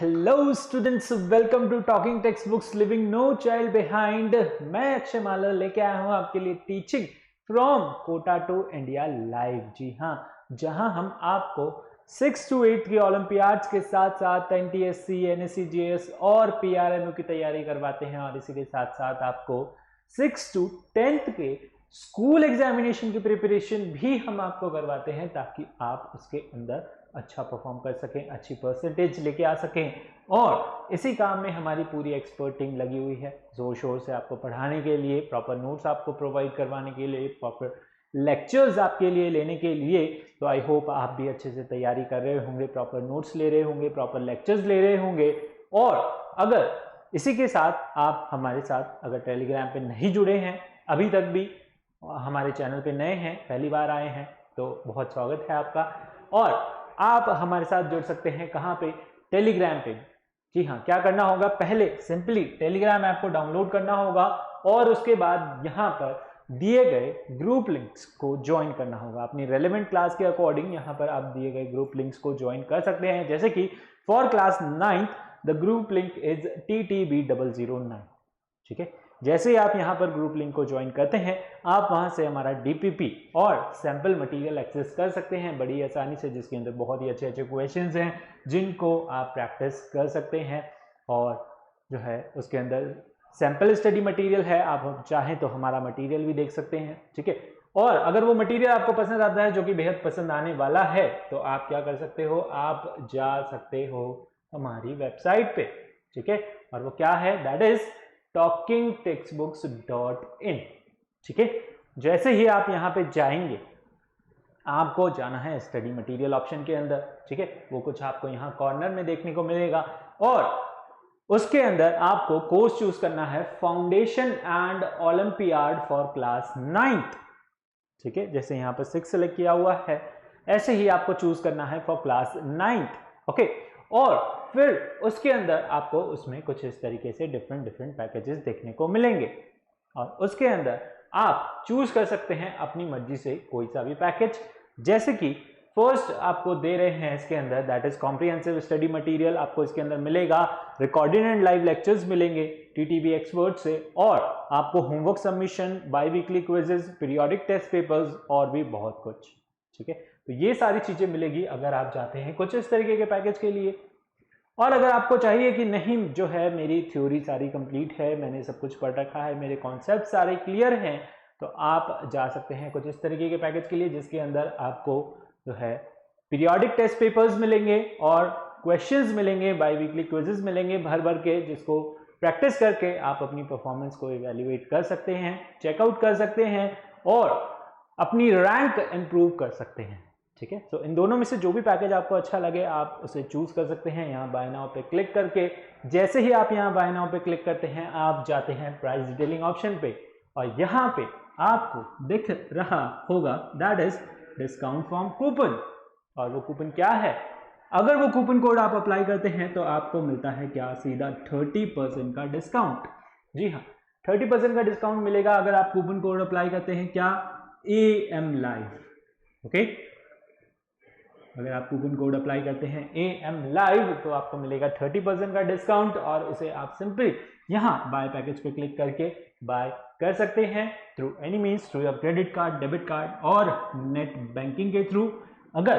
Hello students, welcome to talking textbooks living no child behind. मैं अक्षय माला लेके आया हूं आपके लिए teaching from Kota to India live. जी हाँ, जहां हम आपको 6 to 8 की ओलंपियाड्स के साथ साथ एनटीएससी, एनएससीजीएस और पीआरएमयू की तैयारी करवाते हैं, और इसी के साथ साथ आपको 6 to 10th के स्कूल एग्जामिनेशन की प्रिपरेशन भी हम आपको करवाते हैं, ताकि आप उसके अंदर अच्छा परफॉर्म कर सकें, अच्छी परसेंटेज लेके आ सकें। और इसी काम में हमारी पूरी एक्सपर्ट टीम लगी हुई है जोर शोर से आपको पढ़ाने के लिए, प्रॉपर नोट्स आपको प्रोवाइड करवाने के लिए, प्रॉपर लेक्चर्स आपके लिए लेने के लिए। तो आई होप आप भी अच्छे से तैयारी कर रहे होंगे, प्रॉपर नोट्स ले रहे होंगे, प्रॉपर लेक्चर्स ले रहे होंगे। और अगर इसी के साथ आप हमारे साथ अगर टेलीग्राम पे नहीं जुड़े हैं, अभी तक भी हमारे चैनल पे नए हैं, पहली बार आए हैं, तो बहुत स्वागत है आपका। और आप हमारे साथ जुड़ सकते हैं कहाँ पे? टेलीग्राम पे। जी हाँ, क्या करना होगा? पहले सिंपली टेलीग्राम ऐप को डाउनलोड करना होगा और उसके बाद यहाँ पर दिए गए ग्रुप लिंक्स को ज्वाइन करना होगा। अपनी रेलेवेंट क्लास के अकॉर्डिंग यहाँ पर आप दिए गए ग्रुप लिंक्स को ज्वाइन कर सकते हैं। जैसे कि for class 9th the group link is TTB009। ठीक है, जैसे ही आप यहाँ पर ग्रुप लिंक को ज्वाइन करते हैं, आप वहां से हमारा डीपीपी और सैंपल मटेरियल एक्सेस कर सकते हैं बड़ी आसानी से, जिसके अंदर बहुत ही अच्छे अच्छे क्वेश्चंस हैं जिनको आप प्रैक्टिस कर सकते हैं। और जो है उसके अंदर सैंपल स्टडी मटेरियल है, आप चाहें तो हमारा मटेरियल भी देख सकते हैं। ठीक है, और अगर वो मटेरियल आपको पसंद आता है, जो कि बेहद पसंद आने वाला है, तो आप क्या कर सकते हो? आप जा सकते हो हमारी वेबसाइट पे। ठीक है, और वो क्या है? That is talkingtextbooks.in। ठीक है, जैसे ही आप यहां पे जाएंगे, आपको जाना है स्टडी मटेरियल ऑप्शन के अंदर। ठीक है, वो कुछ आपको यहां कॉर्नर में देखने को मिलेगा, और उसके अंदर आपको कोर्स चूज करना है foundation and olympiad for class 9th। ठीक है, जैसे यहां पर 6 सेलेक्ट किया हुआ है, ऐसे ही आपको चूज करना है फॉर क्लास 9th। ओके, और फिर उसके अंदर आपको उसमें कुछ इस तरीके से डिफरेंट पैकेजेस देखने को मिलेंगे, और उसके अंदर आप चूज कर सकते हैं अपनी मर्जी से कोई सा भी पैकेज। जैसे कि फर्स्ट आपको दे रहे हैं इसके अंदर, that is comprehensive study material. आपको इसके अंदर मिलेगा रिकॉर्डेड एंड लाइव लेक्चर्स मिलेंगे टीटीबी एक्सपर्ट से, और आपको homework submission, biweekly quizzes, periodic test papers और भी बहुत कुछ। ठीक है, तो ये सारी चीजें मिलेगी अगर आप चाहते हैं कुछ इस तरीके के पैकेज के लिए। और अगर आपको चाहिए कि नहीं, जो है मेरी थ्योरी सारी कंप्लीट है, मैंने सब कुछ पढ़ रखा है, मेरे कॉन्सेप्ट सारे क्लियर हैं, तो आप जा सकते हैं कुछ इस तरीके के पैकेज के लिए, जिसके अंदर आपको जो है पीरियोडिक टेस्ट पेपर्स मिलेंगे और क्वेश्चंस मिलेंगे, बाई वीकली क्विजेस मिलेंगे भर भर के, जिसको प्रैक्टिस करके आप अपनी परफॉर्मेंस को इवेल्युएट कर सकते हैं, चेकआउट कर सकते हैं और अपनी रैंक इंप्रूव कर सकते हैं। ठीक है, तो इन दोनों में से जो भी पैकेज आपको अच्छा लगे, आप उसे चूज कर सकते हैं यहाँ बाय नाउ पे क्लिक करके। जैसे ही आप यहाँ बाय नाउ पे क्लिक करते हैं, आप जाते हैं प्राइस डिटेलिंग ऑप्शन पे, और यहाँ पे आपको दिख रहा होगा that is discount from coupon. और वो कूपन क्या है? अगर वो कूपन कोड आप अप्लाई करते हैं तो आपको मिलता है क्या? सीधा 30% का डिस्काउंट। जी हाँ, 30% का डिस्काउंट मिलेगा अगर आप कूपन कोड अप्लाई करते हैं। क्या? AM live. ओके, अगर आप कूपन कोड अप्लाई करते हैं AM लाइव, तो आपको मिलेगा 30% का डिस्काउंट, और उसे आप सिंपली यहाँ बाय पैकेज पे क्लिक करके बाय कर सकते हैं through any means, through your credit card, debit card और नेट बैंकिंग के थ्रू। अगर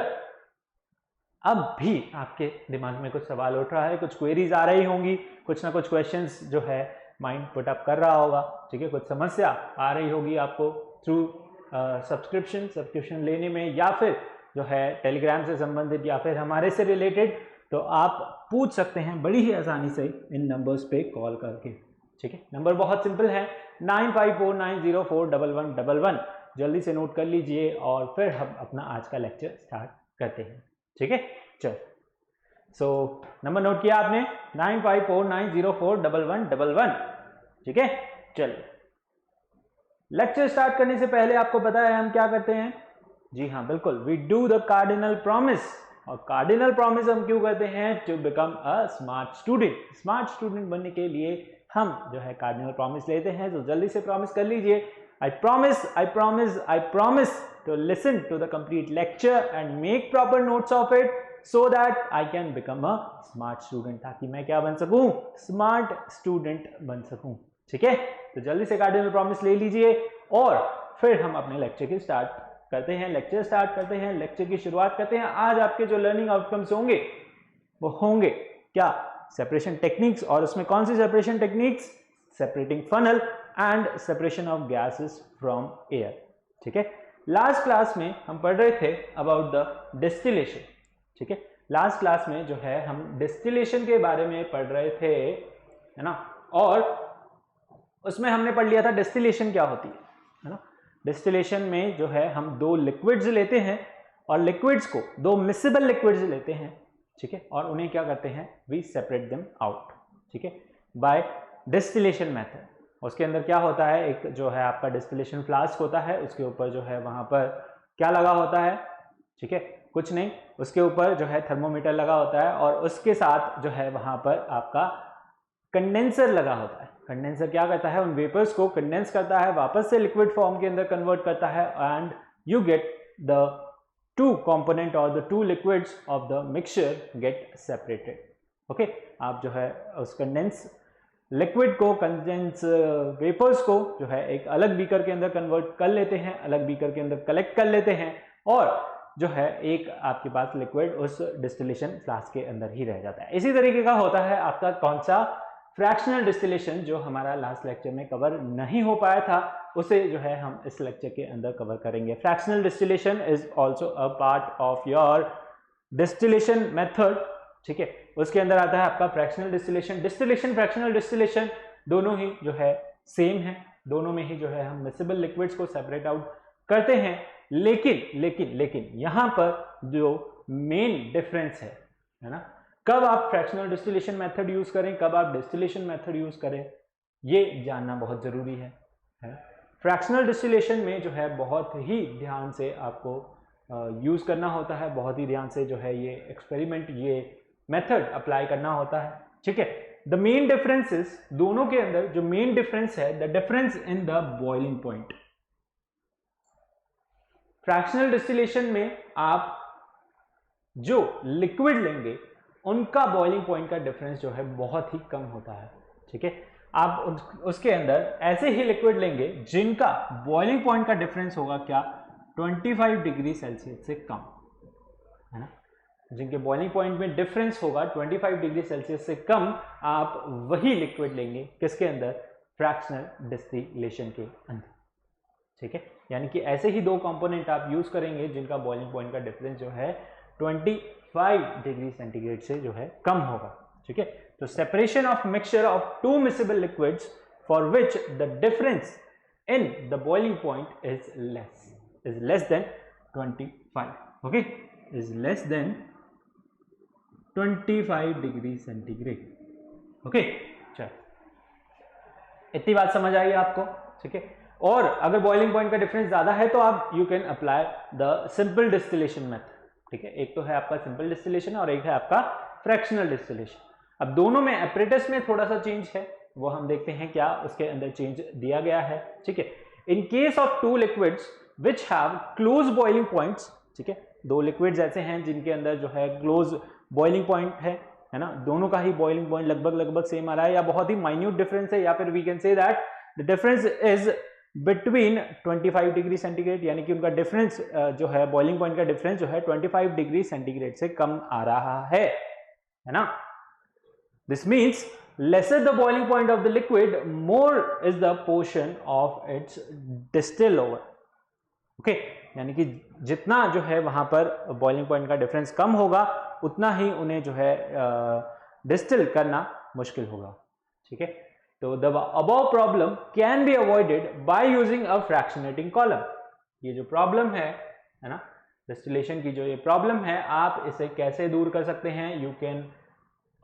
अब भी आपके दिमाग में कुछ सवाल उठ रहा है, कुछ क्वेरीज आ रही होंगी, कुछ ना कुछ क्वेश्चंस जो है माइंड पुट अप कर रहा होगा, ठीक है, कुछ समस्या आ रही होगी आपको थ्रू सब्सक्रिप्शन लेने में, या फिर जो है टेलीग्राम से संबंधित, या फिर हमारे से रिलेटेड, तो आप पूछ सकते हैं बड़ी ही आसानी से इन नंबर्स पे कॉल करके। ठीक है, नंबर बहुत सिंपल है, 9549041111। जल्दी से नोट कर लीजिए, और फिर हम अपना आज का लेक्चर स्टार्ट करते हैं। ठीक है, चल, सो नंबर नोट किया आपने, 9549041111। ठीक है, चलिए लेक्चर स्टार्ट करने से पहले आपको पता है हम क्या करते हैं? जी हाँ, बिल्कुल, we do the cardinal promise. और कार्डिनल प्रॉमिस हम क्यों करते हैं? To become a smart student. Smart student बनने के लिए हम जो है कार्डिनल प्रॉमिस लेते हैं, तो जल्दी से प्रॉमिस कर लीजिए। I promise to listen to the complete lecture and make proper notes of it, so that I can become a smart student, ताकि मैं क्या बन सकूं, स्मार्ट स्टूडेंट बन सकूं। ठीक है, तो जल्दी से कार्डिनल प्रॉमिस ले लीजिए और फिर हम अपने लेक्चर की स्टार्ट करते हैं। लेक्चर की शुरुआत करते हैं। आज आपके जो लर्निंग आउटकम्स होंगे वो होंगे क्या, सेपरेशन टेक्निक्स, और उसमें कौन सी separation techniques, separating funnel and separation of gases from air. ठीक है, लास्ट क्लास में हम पढ़ रहे थे अबाउट द डिस्टिलेशन। ठीक है, लास्ट क्लास में जो है हम डिस्टिलेशन के बारे में पढ़ रहे थे, है ना, और उसमें हमने पढ़ लिया था डिस्टिलेशन क्या होती है ना। डिस्टिलेशन में जो है हम दो लिक्विड्स लेते हैं और लिक्विड्स को, दो मिसिबल लिक्विड्स लेते हैं, ठीक है, और उन्हें क्या करते हैं, वी सेपरेट देम आउट, ठीक है, बाय डिस्टिलेशन मेथड। उसके अंदर क्या होता है, एक जो है आपका डिस्टिलेशन फ्लास्क होता है, उसके ऊपर जो है वहां पर क्या लगा होता है, ठीक है, कुछ नहीं, उसके ऊपर जो है थर्मोमीटर लगा होता है और उसके साथ जो है वहां पर आपका कंडेंसर लगा होता है। कंडेंसर क्या करता है, उन वेपर्स को कंडेंस करता है, वापस से लिक्विड फॉर्म के अंदर कन्वर्ट करता है and you get the two component और the two liquids of the mixture get separated. Okay, आप जो है उस कंडेंस लिक्विड को, कंडेंस वेपर्स को जो है एक अलग बीकर के अंदर कन्वर्ट कर लेते हैं, अलग बीकर के अंदर कलेक्ट कर लेते हैं और जो है एक आपके पास लिक्विड उस डिस्टिलेशन फ्लास्क के अंदर ही रह जाता है। इसी तरीके का होता है आपका कौन सा, फ्रैक्शनल डिस्टिलेशन, जो हमारा लास्ट लेक्चर में कवर नहीं हो पाया था, उसे जो है हम इस लेक्चर के अंदर कवर करेंगे। Fractional distillation is also a part of your distillation method, ठीक है, उसके अंदर आता है आपका fractional distillation. Distillation, fractional distillation दोनों ही जो है सेम है, दोनों में ही जो है हम मिसिबल लिक्विड्स को सेपरेट आउट करते हैं, लेकिन यहां पर जो मेन डिफरेंस है ना, कब आप फ्रैक्शनल डिस्टिलेशन मेथड यूज करें, कब आप डिस्टिलेशन मेथड यूज करें, ये जानना बहुत जरूरी है। फ्रैक्शनल डिस्टिलेशन में जो है बहुत ही ध्यान से आपको यूज करना होता है, बहुत ही ध्यान से जो है ये एक्सपेरिमेंट, ये मेथड अप्लाई करना होता है, ठीक है। द मेन डिफरेंसेस, दोनों के अंदर जो मेन डिफरेंस है, the difference in the boiling point. Fractional distillation में आप जो लिक्विड लेंगे उनका बॉइलिंग पॉइंट का डिफरेंस जो है बहुत ही कम होता है, ठीक है। आप उसके अंदर ऐसे ही लिक्विड लेंगे जिनका बॉइलिंग पॉइंट का डिफरेंस होगा क्या, 25 डिग्री सेल्सियस से कम, है ना, जिनके बॉइलिंग पॉइंट में डिफरेंस होगा 25 डिग्री सेल्सियस से कम, आप वही लिक्विड लेंगे किसके अंदर, फ्रैक्शनल डिस्टिलेशन के अंदर, ठीक है। यानी कि ऐसे ही दो कंपोनेंट आप यूज करेंगे जिनका बॉइलिंग पॉइंट का डिफरेंस जो है 25 डिग्री सेंटीग्रेड से जो है कम होगा, ठीक है। तो separation of mixture of two miscible liquids for which the difference in the boiling point is less than 25, okay, is less than 25 degree centigrade, okay. चलो, इतनी बात समझ आई आपको, ठीक है। और अगर बॉइलिंग पॉइंट का डिफरेंस ज्यादा है तो आप you can apply the simple distillation method, ठीक है। एक तो है आपका सिंपल डिस्टिलेशन और एक है आपका फ्रैक्शनल डिस्टिलेशन। अब दोनों में एपरेटस में थोड़ा सा चेंज है, वो हम देखते हैं क्या उसके अंदर चेंज दिया गया है, ठीक है। In case of two liquids which have close boiling points, ठीक है, दो लिक्विड्स ऐसे हैं जिनके अंदर जो है क्लोज बॉइलिंग पॉइंट है ना, दोनों का ही बॉइलिंग पॉइंट लगभग सेम आ रहा है या बहुत ही माइन्यूट डिफरेंस है, या फिर we can say that the difference is between 25 degree centigrade, यानी कि उनका डिफरेंस जो है बॉइलिंग पॉइंट का डिफरेंस जो है 25 डिग्री सेंटीग्रेड से कम आ रहा है ना। This means lesser the boiling point of the liquid, more is the portion of its distill over, okay, यानी कि जितना जो है वहां पर बॉइलिंग पॉइंट का डिफरेंस कम होगा उतना ही उन्हें जो है डिस्टिल करना मुश्किल होगा, ठीक है। तो the above problem can be avoided by using a fractionating column. ये जो प्रॉब्लम है ना, डिस्टिलेशन की जो ये प्रॉब्लम है, आप इसे कैसे दूर कर सकते हैं, you can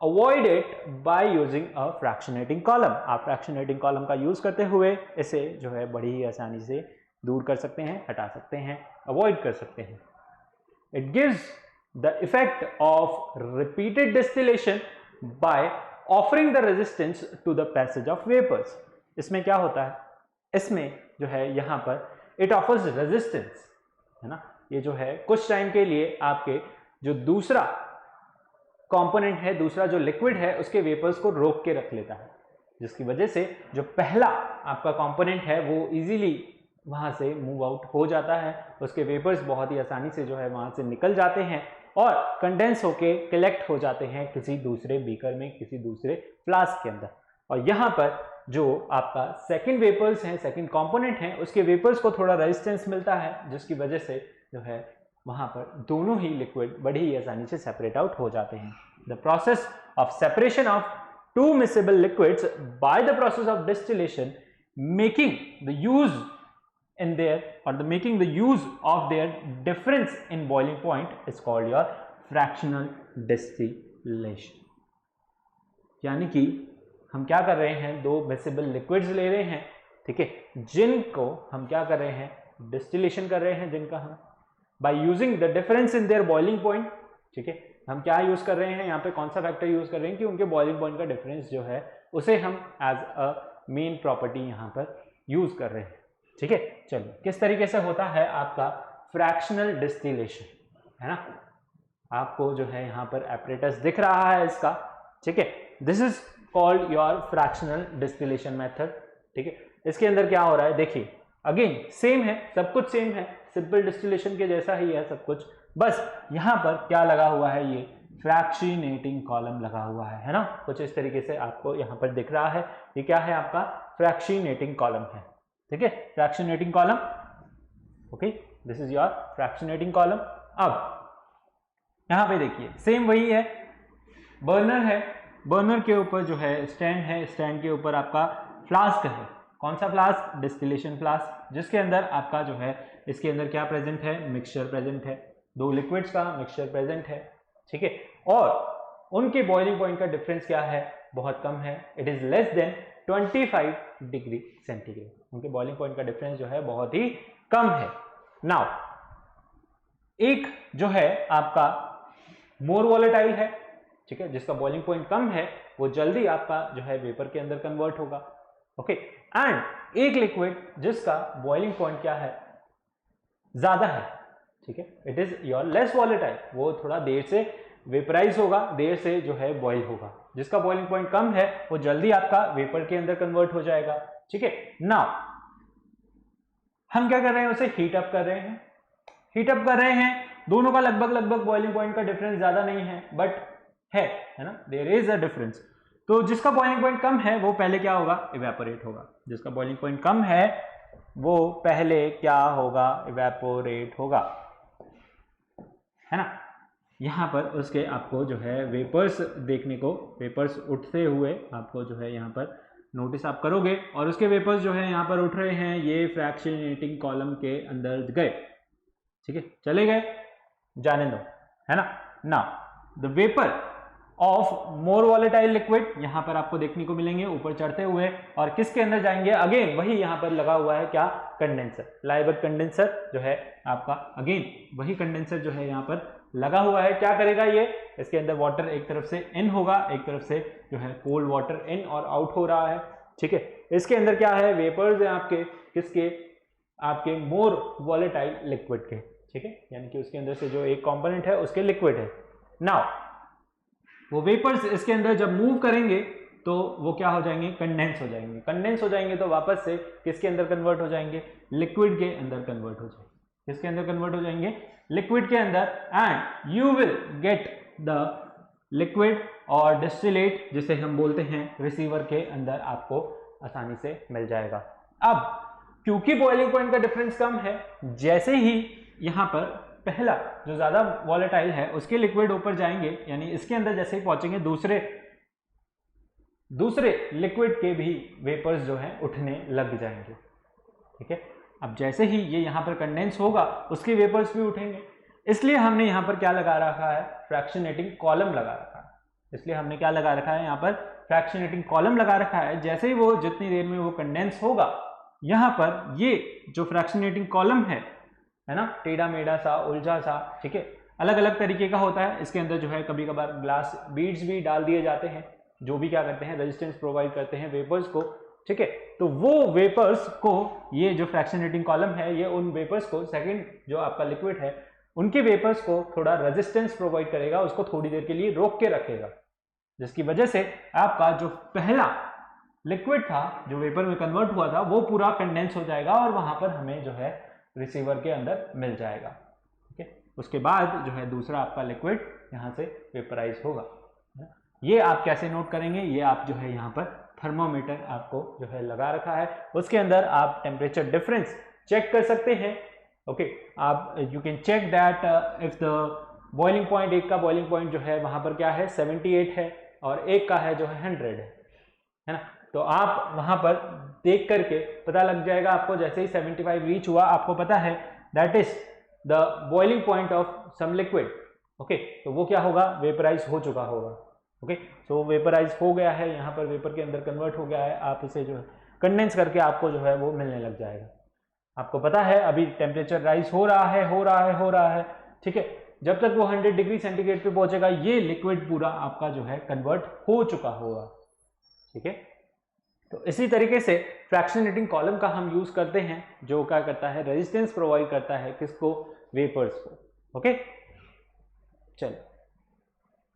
avoid it by using a fractionating column. आप फ्रैक्शनेटिंग कॉलम का यूज करते हुए इसे जो है बड़ी ही आसानी से दूर कर सकते हैं, हटा सकते हैं, अवॉइड कर सकते हैं। It gives the effect of repeated distillation by offering the resistance to the passage of vapours. इसमें क्या होता है, इसमें जो है यहां पर इट ऑफर्स रेजिस्टेंस, है ना, ये जो है कुछ टाइम के लिए आपके जो दूसरा कंपोनेंट है, दूसरा जो लिक्विड है, उसके वेपर्स को रोक के रख लेता है, जिसकी वजह से जो पहला आपका कंपोनेंट है वो इजीली वहां से मूव आउट हो जाता है, उसके वेपर्स बहुत ही आसानी से जो है वहां से निकल जाते हैं और कंडेंस होके कलेक्ट हो जाते हैं किसी दूसरे बीकर में, किसी दूसरे फ्लास्क के अंदर। और यहाँ पर जो आपका सेकंड वेपर्स हैं, सेकंड कंपोनेंट हैं, उसके वेपर्स को थोड़ा रेजिस्टेंस मिलता है, जिसकी वजह से जो है वहां पर दोनों ही लिक्विड बड़ी ही आसानी से सेपरेट आउट हो जाते हैं। The process of separation of two miscible liquids by the process of distillation, making the use in their or the making the use of their difference in boiling point is called your fractional distillation। यानी कि हम क्या कर रहे हैं, दो miscible liquids ले रहे हैं, ठीक है, जिनको हम क्या कर रहे हैं, डिस्टिलेशन कर रहे हैं, जिनका हम by using the difference in their boiling point, ठीक है, हम क्या यूज कर रहे हैं यहाँ पे, कौन सा फैक्टर यूज कर रहे हैं कि उनके बॉइलिंग पॉइंट का डिफरेंस जो है उसे हम एज अ मेन प्रॉपर्टी यहाँ पर यूज कर रहे हैं, ठीक है। चलिए, किस तरीके से होता है आपका फ्रैक्शनल डिस्टिलेशन, है ना, आपको जो है यहाँ पर एपरेटस दिख रहा है इसका, ठीक है, this is called your fractional distillation method, ठीक है। इसके अंदर क्या हो रहा है, देखिए अगेन सेम है, सब कुछ सेम है, सिंपल डिस्टिलेशन के जैसा ही है सब कुछ, बस यहाँ पर क्या लगा हुआ है, ये फ्रैक्शनेटिंग कॉलम लगा हुआ है ना, कुछ इस तरीके से आपको यहाँ पर दिख रहा है, ये क्या है, आपका फ्रैक्शनेटिंग कॉलम है, ठीक है, fractionating column, okay, this is your fractionating column. अब यहाँ पे देखिए सेम वही है, बर्नर है, बर्नर के ऊपर जो है स्टैंड है, स्टैंड के ऊपर आपका फ्लास्क है, कौन सा फ्लास्क, डिस्टिलेशन फ्लास्क, जिसके अंदर आपका जो है इसके अंदर क्या प्रेजेंट है, मिक्सचर प्रेजेंट है, दो लिक्विड्स का मिक्सचर प्रेजेंट है, ठीक है, और उनके बॉइलिंग पॉइंट का डिफरेंस क्या है, बहुत कम है, it is less than 25 degree centigrade, उनके बॉइलिंग पॉइंट का डिफरेंस जो है बहुत ही कम है। नाउ एक जो है आपका मोर वॉलेटाइल है, ठीक है, जिसका बॉइलिंग पॉइंट कम है, वो जल्दी आपका जो है वेपर के अंदर कन्वर्ट होगा, ओके, एंड एक लिक्विड जिसका बॉइलिंग पॉइंट क्या है, ज्यादा है, ठीक है, it is your less volatile, वो थोड़ा देर से वेपराइज होगा, देर से जो है बॉइल होगा, जिसका बॉइलिंग पॉइंट कम है वो जल्दी आपका वेपर के अंदर कन्वर्ट हो जाएगा, ठीक है। नाउ हम क्या कर रहे हैं, उसे हीट अप कर रहे हैं, हीट अप कर रहे हैं, दोनों का लगभग बॉइलिंग पॉइंट का डिफरेंस ज्यादा नहीं है, बट है ना, देयर इज अ डिफरेंस, तो जिसका बॉइलिंग पॉइंट कम है वो पहले क्या होगा, इवेपोरेट होगा, जिसका बॉइलिंग पॉइंट कम है वो पहले क्या होगा, इवेपोरेट होगा, है ना। यहाँ पर उसके आपको जो है वेपर्स देखने को, वेपर्स उठते हुए आपको जो है यहाँ पर नोटिस आप करोगे, और उसके वेपर्स जो है यहाँ पर उठ रहे हैं, ये फ्रैक्शनेटिंग कॉलम के अंदर गए, ठीक है, चले गए, जाने दो, है ना। Now the vapour of more volatile liquid यहाँ पर आपको देखने को मिलेंगे ऊपर चढ़ते हुए, और किसके अंदर जाएंगे, अगेन वही यहाँ पर लगा हुआ है क्या, कंडेंसर, लाइबट कंडेंसर जो है आपका, अगेन वही कंडेंसर जो है यहाँ पर लगा हुआ है, क्या करेगा ये, इसके अंदर वाटर एक तरफ से इन होगा, एक तरफ से जो है कोल्ड वाटर इन और आउट हो रहा है, ठीक है, इसके अंदर क्या है, वेपर्स है आपके, किसके, आपके मोर वॉलेटाइल लिक्विड के, ठीक है, यानी कि उसके अंदर से जो एक कंपोनेंट है उसके लिक्विड है। नाउ वो वेपर्स इसके अंदर जब मूव करेंगे तो वो क्या हो जाएंगे, कंडेंस हो जाएंगे, कंडेंस हो जाएंगे तो वापस से किसके अंदर कन्वर्ट हो जाएंगे, लिक्विड के अंदर कन्वर्ट हो जाएंगे, किसके अंदर कन्वर्ट हो जाएंगे, लिक्विड के अंदर, and you will get the liquid और डिस्टिलेट, जिसे हम बोलते हैं रिसीवर के अंदर आपको आसानी से मिल जाएगा। अब क्योंकि बॉइलिंग पॉइंट का डिफरेंस कम है, जैसे ही यहाँ पर पहला जो ज्यादा वॉलेटाइल है उसके लिक्विड ऊपर जाएंगे, यानी इसके अंदर जैसे ही पहुंचेंगे दूसरे लिक्विड के भी वेपर्स जो है उठने लग जाएंगे, ठीक है। अब जैसे ही ये यहाँ पर कंडेंस होगा उसके वेपर्स भी उठेंगे, इसलिए हमने यहाँ पर क्या लगा रखा है, फ्रैक्शनेटिंग कॉलम लगा रखा है, इसलिए हमने क्या लगा रखा है, यहाँ पर फ्रैक्शनेटिंग कॉलम लगा रखा है। जैसे ही वो जितनी देर में वो कंडेंस होगा, यहाँ पर ये जो फ्रैक्शनेटिंग कॉलम है ना, टेढ़ा मेढ़ा सा, उलझा सा, ठीक है, अलग अलग तरीके का होता है, इसके अंदर जो है कभी कभार ग्लास बीड्स भी डाल दिए जाते हैं, जो भी क्या करते हैं, रेजिस्टेंस प्रोवाइड करते हैं वेपर्स को, ठीक है। तो वो वेपर्स को, ये जो फ्रैक्शनेटिंग कॉलम है, ये उन वेपर्स को, सेकंड जो आपका लिक्विड है उनके वेपर्स को थोड़ा रेजिस्टेंस प्रोवाइड करेगा, उसको थोड़ी देर के लिए रोक के रखेगा, जिसकी वजह से आपका जो पहला लिक्विड था जो वेपर में कन्वर्ट हुआ था वो पूरा कंडेंस हो जाएगा और वहां पर हमें जो है रिसीवर के अंदर मिल जाएगा। ठीक है, उसके बाद जो है दूसरा आपका लिक्विड यहां से वेपराइज होगा। ये आप कैसे नोट करेंगे, ये आप जो है यहाँ पर थर्मोमीटर आपको जो है लगा रखा है, उसके अंदर आप टेम्परेचर डिफरेंस चेक कर सकते हैं। ओके, आप you can check that if the boiling point, एक का बॉइलिंग पॉइंट जो है वहां पर क्या है 78 है और एक का है जो है 100 है ना, तो आप वहां पर देख करके पता लग जाएगा आपको, जैसे ही 75 रीच हुआ आपको पता है that is the boiling point of some liquid. Okay, तो वो क्या होगा, वेपराइज हो चुका होगा। ओके, सो वेपराइज हो गया है, यहाँ पर वेपर के अंदर कन्वर्ट हो गया है, आप इसे जो है कंडेंस करके आपको जो है वो मिलने लग जाएगा। आपको पता है अभी टेम्परेचर राइज हो रहा है। ठीक है, जब तक वो 100 डिग्री सेंटीग्रेड पे पहुंचेगा ये लिक्विड पूरा आपका जो है कन्वर्ट हो चुका होगा। ठीक है, तो इसी तरीके से फ्रैक्शनेटिंग कॉलम का हम यूज करते हैं, जो क्या करता है रेजिस्टेंस प्रोवाइड करता है किसको, वेपर्स को। ओके, चलो,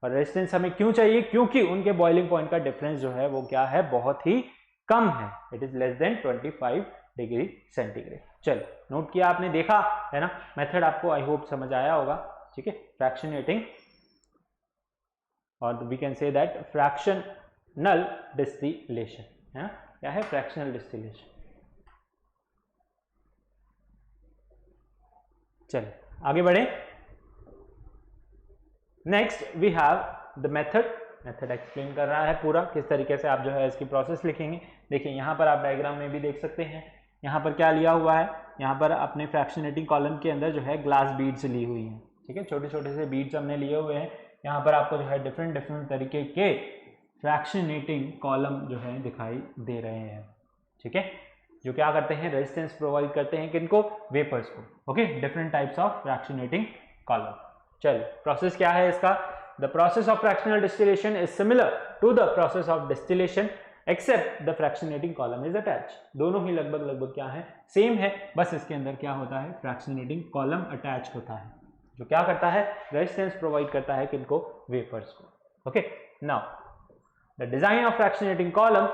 और रेजिस्टेंस हमें क्यों चाहिए, क्योंकि उनके बॉइलिंग पॉइंट का डिफरेंस जो है वो क्या है, बहुत ही कम है, it is less than 25 degree centigrade. चलो, नोट किया आपने, देखा है ना, मेथड आपको आई होप समझ आया होगा। ठीक है, फ्रैक्शनेटिंग, और we can say that fractional distillation है ना, क्या है फ्रैक्शनल डिस्टिलेशन। चलिए आगे बढ़े। Next we have the method explain कर रहा है पूरा, किस तरीके से आप जो है इसकी प्रोसेस लिखेंगे। देखिए यहाँ पर आप डायग्राम में भी देख सकते हैं, यहाँ पर क्या लिया हुआ है, यहाँ पर अपने फ्रैक्शनेटिंग कॉलम के अंदर जो है ग्लास बीड्स ली हुई हैं। ठीक है, छोटे छोटे से बीड्स हमने लिए हुए हैं। यहाँ पर आपको जो है डिफरेंट तरीके के फ्रैक्शनेटिंग कॉलम जो है दिखाई दे रहे हैं। ठीक है, जो क्या करते हैं, रेजिस्टेंस प्रोवाइड करते हैं किनको, वेपर्स को। Okay, different types of fractionating column. चलिए, प्रोसेस क्या है इसका, the process of fractional distillation is similar to the process of distillation except the fractionating column is attach. दोनों ही लगभग क्या है, सेम है, बस इसके अंदर क्या होता है, फ्रैक्शनेटिंग कॉलम अटैच होता है, जो क्या करता है, रेजिस्टेंस प्रोवाइड करता है किनको, वेपर्स को। Okay, now the design of fractionating column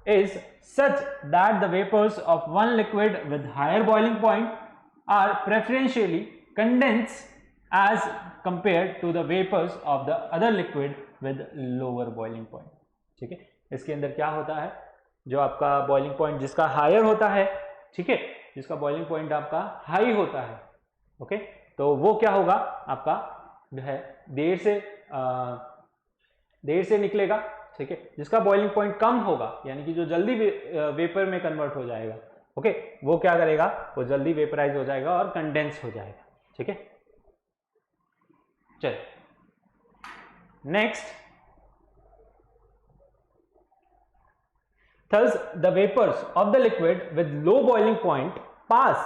is such that the vapors of one liquid with higher boiling point are preferentially condensed as compared to the vapors of the other liquid with lower boiling point। ठीक है, इसके अंदर क्या होता है, जो आपका boiling point जिसका हायर होता है, ठीक है, जिसका बॉइलिंग पॉइंट आपका हाई होता है, ओके, तो वो क्या होगा, आपका जो है देर से निकलेगा। ठीक है, जिसका बॉइलिंग पॉइंट कम होगा, यानी कि जो जल्दी वेपर में कन्वर्ट हो जाएगा, ओके, वो क्या करेगा, वो जल्दी वेपराइज हो जाएगा और कंडेंस हो जाएगा। ठीक है, चलिए next, thus the vapors of the liquid with low boiling point pass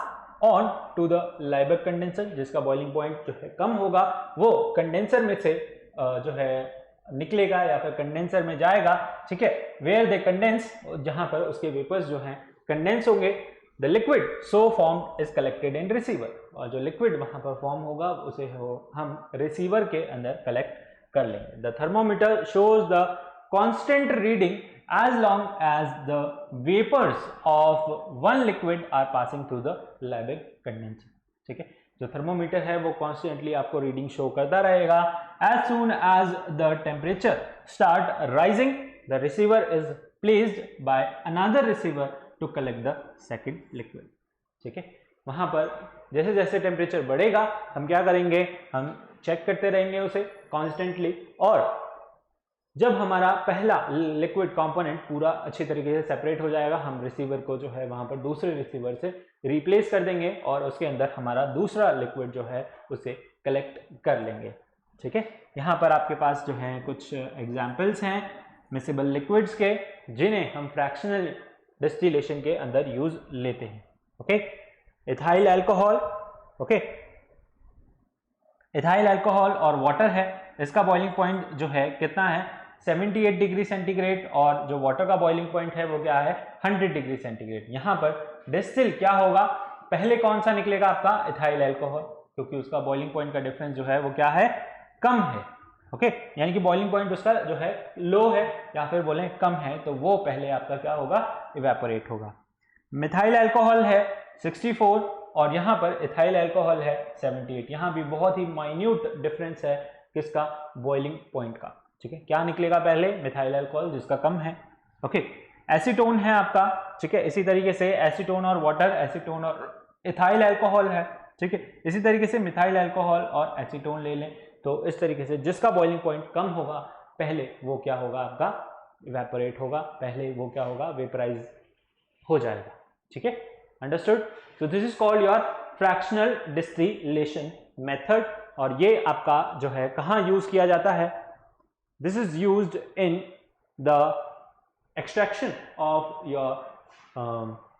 on to the Lieberg condenser। जिसका बॉइलिंग पॉइंट जो है कम होगा वो कंडेंसर में से जो है निकलेगा या फिर कंडेंसर में जाएगा। ठीक है, वेयर दे कंडेंस, जहां पर उसके वेपर्स जो हैं कंडेंस होंगे। The liquid so form is collected in receiver, और जो लिक्विड वहां पर फॉर्म होगा उसे हम रिसीवर के अंदर कलेक्ट कर लेंगे। The thermometer shows the constant reading as long as the vapors of one liquid are passing through the Lieberg condenser। ठीक है, जो थर्मोमीटर है वो कॉन्स्टेंटली आपको रीडिंग शो करता रहेगा। as soon as the temperature start rising the receiver is placed by another receiver to collect the second liquid। ठीक है, वहां पर जैसे जैसे टेम्परेचर बढ़ेगा हम क्या करेंगे, हम चेक करते रहेंगे उसे कॉन्स्टेंटली, और जब हमारा पहला लिक्विड कंपोनेंट पूरा अच्छी तरीके से सेपरेट हो जाएगा, हम रिसीवर को जो है वहां पर दूसरे रिसीवर से रिप्लेस कर देंगे और उसके अंदर हमारा दूसरा लिक्विड जो है उसे कलेक्ट कर लेंगे। ठीक है, यहाँ पर आपके पास जो है कुछ एग्जाम्पल्स हैं मिसिबल लिक्विड्स के, जिन्हें हम फ्रैक्शनल डिस्टिलेशन के अंदर यूज लेते हैं। Okay, ethyl alcohol, okay, ethyl alcohol और वाटर है, इसका बॉइलिंग पॉइंट जो है कितना है, 78 डिग्री सेंटीग्रेड, और जो वाटर का बॉइलिंग पॉइंट है वो क्या है, 100 डिग्री सेंटीग्रेड। यहाँ पर डिस्टिल क्या होगा, पहले कौन सा निकलेगा आपका, इथाइल अल्कोहल, क्योंकि उसका बॉइलिंग पॉइंट का डिफरेंस जो है वो क्या है, कम है। ओके, यानी कि बॉइलिंग पॉइंट उसका जो है लो है या फिर बोलें कम है, तो वो पहले आपका क्या होगा, इवेपोरेट होगा। मिथाइल अल्कोहल है 64 और यहाँ पर इथाइल अल्कोहल है 78। यहाँ भी बहुत ही माइन्यूट डिफरेंस है किसका, बॉइलिंग पॉइंट का। ठीक है, क्या निकलेगा पहले, मिथाइल अल्कोहल जिसका कम है। ओके, एसीटोन है आपका, ठीक है, इसी तरीके से एसीटोन और वाटर, एसीटोन और इथाइल अल्कोहल है। ठीक है, इसी तरीके से मिथाइल अल्कोहल और एसीटोन ले लें, तो इस तरीके से जिसका बॉइलिंग पॉइंट कम होगा पहले वो क्या होगा, आपका इवेपोरेट होगा, पहले वो क्या होगा, वेपराइज हो जाएगा। ठीक है, understood. So this is called your fractional distillation method, और ये आपका जो है कहाँ यूज किया जाता है, this is used in the extraction of your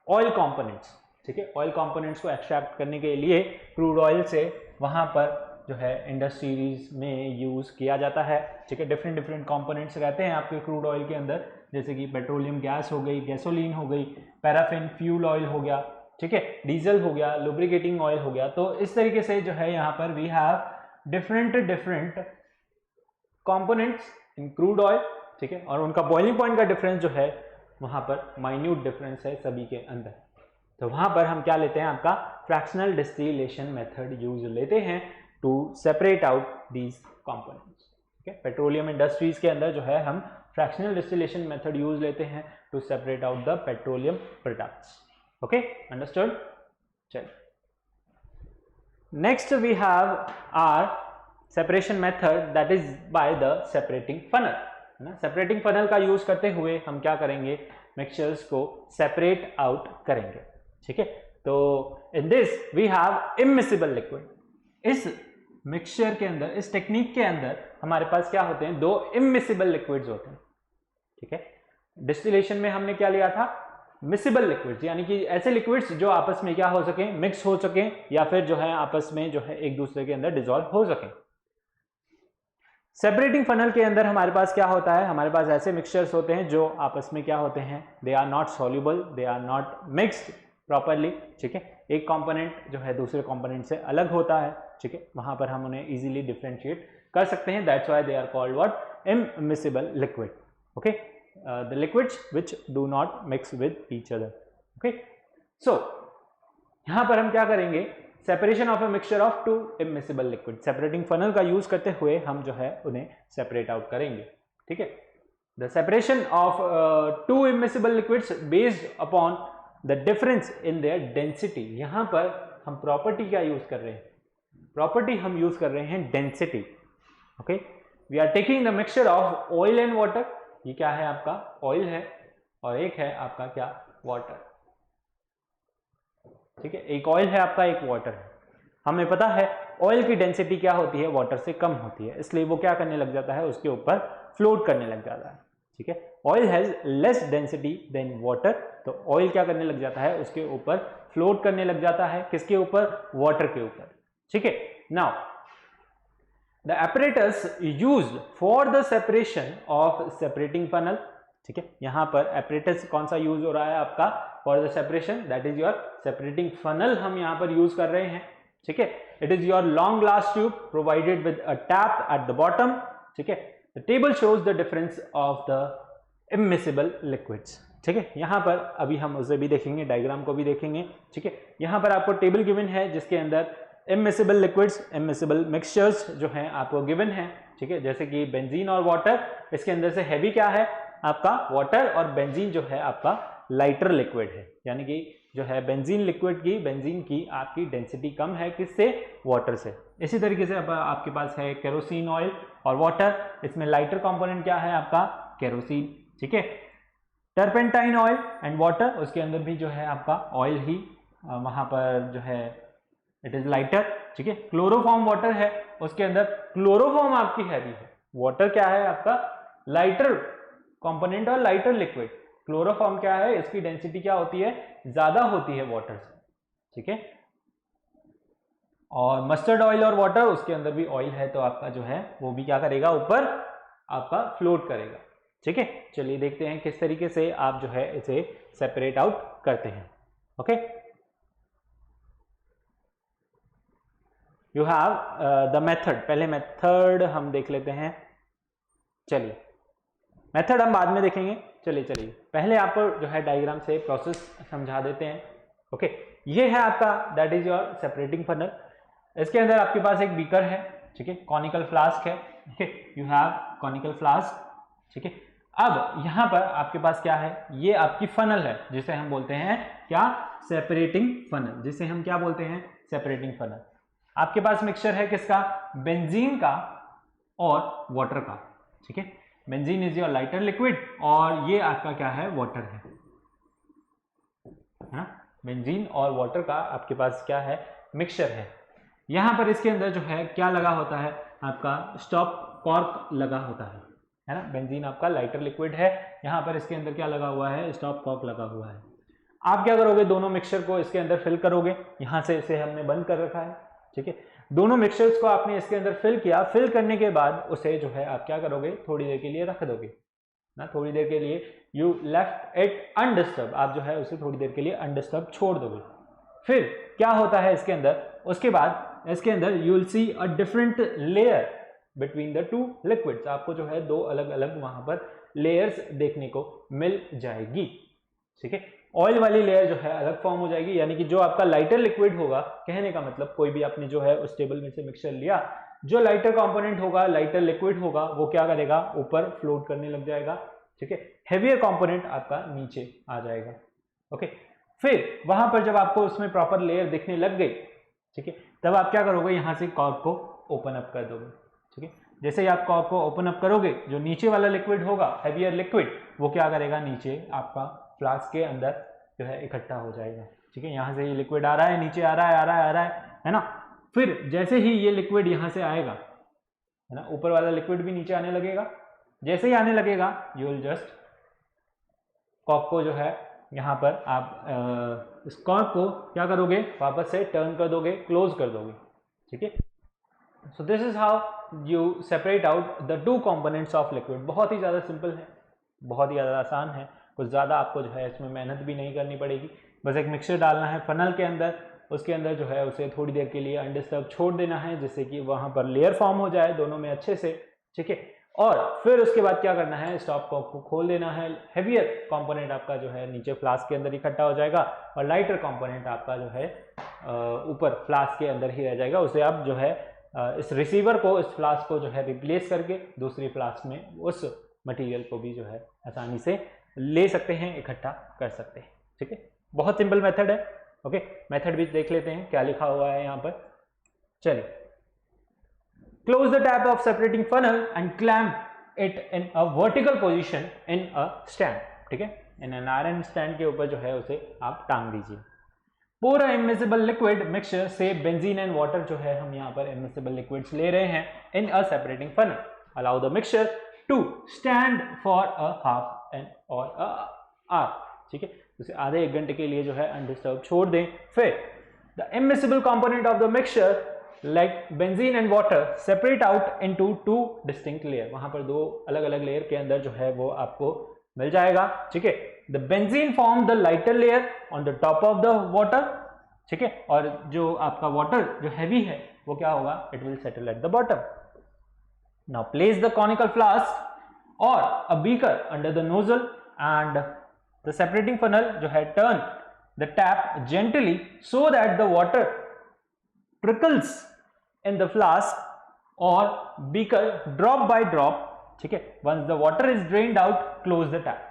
oil components. ठीक है, ऑयल कंपोनेंट्स को एक्सट्रैक्ट करने के लिए क्रूड ऑयल से वहां पर जो है इंडस्ट्रीज में यूज किया जाता है। ठीक है, डिफरेंट डिफरेंट कंपोनेंट्स रहते हैं आपके क्रूड ऑयल के अंदर, जैसे कि पेट्रोलियम गैस हो गई, गैसोलीन हो गई, पैराफिन फ्यूल ऑयल हो गया, ठीक है, डीजल हो गया, लुब्रिकेटिंग ऑयल हो गया। तो इस तरीके से जो है यहाँ पर we have different components in crude oil. ठीक है, और उनका बॉइलिंग पॉइंट का डिफरेंस जो है वहां पर माइन्यूट डिफरेंस है सभी के अंदर। तो वहां पर हम क्या लेते हैं, आपका फ्रैक्शनल डिस्टिलेशन मेथड यूज लेते हैं to separate out these components. ठीक है, पेट्रोलियम इंडस्ट्रीज के अंदर जो है हम फ्रैक्शनल डिस्टिलेशन मेथड यूज लेते हैं to separate out the petroleum products. Okay, understood. चलिए, next we have our separation method, that is by the separating funnel. है ना, सेपरेटिंग फनल का यूज करते हुए हम क्या करेंगे, मिक्सचर्स को सेपरेट आउट करेंगे। ठीक है, तो in this we have immiscible liquid. इस मिक्सचर के अंदर, इस टेक्निक के अंदर हमारे पास क्या होते हैं, दो इमिसिबल लिक्विड्स होते हैं। ठीक है, डिस्टिलेशन में हमने क्या लिया था, मिसिबल लिक्विड्स, यानी कि ऐसे लिक्विड्स जो आपस में क्या हो सके, मिक्स हो सके, या फिर जो है आपस में जो है एक दूसरे के अंदर डिसॉल्व हो सके। सेपरेटिंग फनल के अंदर हमारे पास क्या होता है, हमारे पास ऐसे मिक्सचर्स होते हैं जो आपस में क्या होते हैं, they are not soluble, they are not mixed properly. ठीक है, एक कंपोनेंट जो है दूसरे कंपोनेंट से अलग होता है। ठीक है, वहां पर हम उन्हें इजीली डिफरेंशिएट कर सकते हैं, that's why they are called what, immiscible liquid. Okay, the liquids which do not mix with each other. Okay, so यहां पर हम क्या करेंगे, separation of a mixture of two immiscible liquid, separating funnel का use करते हुए हम जो है उन्हें सेपरेट आउट करेंगे। ठीक है, the separation of two immiscible liquids based upon the difference in their density. यहां पर हम प्रॉपर्टी क्या यूज कर रहे हैं, प्रॉपर्टी हम यूज कर रहे हैं density. Okay, we are taking the mixture of oil and water, ये क्या है आपका, ऑयल है, और एक है आपका क्या, वाटर। ठीक है, एक ऑयल है आपका, एक वाटर है। हमें पता है ऑयल की डेंसिटी क्या होती है, वाटर से कम होती है, इसलिए वो क्या करने लग जाता है, उसके ऊपर फ्लोट करने लग जाता है। ठीक है, oil has less density than water, तो ऑयल क्या करने लग जाता है, उसके ऊपर फ्लोट करने लग जाता है, किसके ऊपर, वाटर के ऊपर। ठीक है, now the apparatus used for the separation of separating funnel. ठीक है, यहां पर apparatus कौन सा यूज हो रहा है आपका, for the separation, that is your separating funnel हम यहां पर यूज कर रहे हैं। ठीक है, it is your long glass tube provided with a tap eight the bottom. ठीक है, the table shows the difference of the immiscible liquids. ठीक है, यहां पर अभी हम उसे भी देखेंगे, डायग्राम को भी देखेंगे। ठीक है, यहां पर आपको टेबल गिवन है जिसके अंदर इमिसिबल लिक्विड्स, इमिसिबल मिक्सचर्स जो हैं आपको गिवन है। ठीक है, जैसे कि बेंजीन और वाटर, इसके अंदर से हैवी क्या है आपका, वाटर, और बेंजीन जो है आपका लाइटर लिक्विड है, यानी कि जो है बेंजीन लिक्विड की, बेंजीन की आपकी डेंसिटी कम है, किससे, वाटर से। इसी तरीके से आपके पास है केरोसिन ऑयल और वाटर, इसमें लाइटर कंपोनेंट क्या है आपका, केरोसिन। ठीक है, टर्पेंटाइन ऑयल एंड वाटर, उसके अंदर भी जो है आपका ऑयल ही वहां पर जो है इट इज लाइटर। ठीक है, क्लोरोफॉर्म वाटर है, उसके अंदर क्लोरोफॉर्म आपकी हैवी है, वाटर क्या है आपका, लाइटर कंपोनेंट और लाइटर लिक्विड। क्लोरोफॉर्म क्या है, इसकी डेंसिटी क्या होती है, ज्यादा होती है वाटर से। ठीक है, और मस्टर्ड ऑयल और वाटर, उसके अंदर भी ऑयल है, तो आपका जो है वो भी क्या करेगा, ऊपर आपका फ्लोट करेगा। ठीक है, चलिए देखते हैं किस तरीके से आप जो है इसे सेपरेट आउट करते हैं। Okay, you have the method, पहले मेथड हम देख लेते हैं। चलिए मेथड हम बाद में देखेंगे, चलिए पहले आपको जो है डायग्राम से प्रोसेस समझा देते हैं। ओके, ये है आपका that is your separating funnel. इसके अंदर आपके पास एक बीकर है, ठीक है, कॉनिकल फ्लास्क है, okay, you have conical flask, ठीक है। अब यहां पर आपके पास क्या है, ये आपकी फनल है जिसे हम बोलते हैं क्या, सेपरेटिंग फनल, जिसे हम क्या बोलते हैं, सेपरेटिंग फनल। आपके पास मिक्सचर है किसका, बेंजीन का और वाटर का, ठीक है। Benzene is your lighter liquid और ये आपका क्या है, वाटर है ना? बेंजीन और वाटर का आपके पास क्या है, मिक्सचर है। यहां पर इसके अंदर जो है क्या लगा होता है, आपका स्टॉप कॉर्क लगा होता है ना। बेंजीन आपका लाइटर लिक्विड है, यहां पर इसके अंदर क्या लगा हुआ है, स्टॉप कॉर्क लगा हुआ है। आप क्या करोगे, दोनों मिक्सचर को इसके अंदर फिल करोगे, यहां से इसे हमने बंद कर रखा है, ठीक है। दोनों मिक्सचर्स को आपने इसके अंदर फिल किया, फिल करने के बाद उसे जो है आप क्या करोगे, थोड़ी देर के लिए रख दोगे ना, थोड़ी देर के लिए यू लेफ्ट इट अनडिस्टर्ब, आप जो है उसे थोड़ी देर के लिए अनडिस्टर्ब छोड़ दोगे। फिर क्या होता है इसके अंदर, उसके बाद इसके अंदर you will see a different layer between the two liquids, आपको जो है दो अलग अलग वहां पर लेयर्स देखने को मिल जाएगी, ठीक है। ऑयल वाली लेयर जो है अलग फॉर्म हो जाएगी, यानी कि जो आपका लाइटर लिक्विड होगा, कहने का मतलब कोई भी आपने जो है उस टेबल में से मिक्सचर लिया, जो लाइटर कंपोनेंट होगा, लाइटर लिक्विड होगा, वो क्या करेगा, ऊपर फ्लोट करने लग जाएगा, ठीक है। हेवियर कंपोनेंट आपका नीचे आ जाएगा, ओके। फिर वहां पर जब आपको उसमें प्रॉपर लेयर दिखने लग गई, ठीक है, तब आप क्या करोगे, यहां से कॉर्क को ओपन अप कर दोगे, ठीक है। जैसे ही आप कॉर्क को ओपन अप करोगे, जो नीचे वाला लिक्विड होगा, हेवियर लिक्विड, वो क्या करेगा, नीचे आपका फ्लास्क के अंदर जो है इकट्ठा हो जाएगा, ठीक है। यहां से ये लिक्विड आ रहा है, नीचे आ रहा है, आ रहा है, आ रहा है ना। फिर जैसे ही ये लिक्विड यहां से आएगा, है ना, ऊपर वाला लिक्विड भी नीचे आने लगेगा। जैसे ही आने लगेगा, यू विल जस्ट कॉर्क को जो है यहां पर आप इस कॉर्क को क्या करोगे, वापस से टर्न कर दोगे, क्लोज कर दोगे, ठीक है। So this is how you separate out the two components of liquid. बहुत ही ज़्यादा सिंपल है, बहुत ही ज़्यादा आसान है, कुछ ज़्यादा आपको जो है इसमें मेहनत भी नहीं करनी पड़ेगी। बस एक मिक्सचर डालना है फनल के अंदर, उसके अंदर जो है उसे थोड़ी देर के लिए अनडिस्टर्ब छोड़ देना है, जिससे कि वहाँ पर लेयर फॉर्म हो जाए दोनों में अच्छे से, ठीक है। और फिर उसके बाद क्या करना है, स्टॉप कॉर्क को खोल देना है। हेवियर कंपोनेंट आपका जो है नीचे फ्लास्क के अंदर इकट्ठा हो जाएगा और लाइटर कंपोनेंट आपका जो है ऊपर फ्लास्क के अंदर ही रह जाएगा। उसे आप जो है इस रिसीवर को, इस फ्लास्क को जो है रिप्लेस करके दूसरी फ्लास्क में उस मटेरियल को भी जो है आसानी से ले सकते हैं, इकट्ठा कर सकते हैं, ठीक है। बहुत सिंपल मेथड है, ओके। मेथड भी देख लेते हैं क्या लिखा हुआ है यहाँ पर। चलिए, close the tap of separating funnel and clamp it in a vertical position in a stand, ठीक है। इन एन आयरन स्टैंड के ऊपर जो है उसे आप टांग दीजिए। पूरा इमिसिबल लिक्विड मिक्सचर से बेंजीन एंड वाटर, जो है हम यहाँ पर इमिसिबल लिक्विड्स ले रहे हैं, in a separating funnel. Allow the mixture to stand for a half an hour a our, ठीक है। उसे आधे एक घंटे के लिए जो है अनडिस्टर्ब छोड़ दें। फिर the immiscible component of the mixture like benzene and water separate out into two distinct layer. वहां पर दो अलग अलग लेयर के अंदर जो है वो आपको मिल जाएगा, ठीक है। The benzene form the lighter layer on the top of the water, ठीक है। और जो आपका वाटर जो हैवी है वो क्या होगा, it will settle at the bottom. Now place the conical flask or a beaker under the nozzle and the separating funnel जो है turn the tap gently so that the water trickles in the flask or beaker drop by drop, ठीक है। Once the water is drained out, close the tap,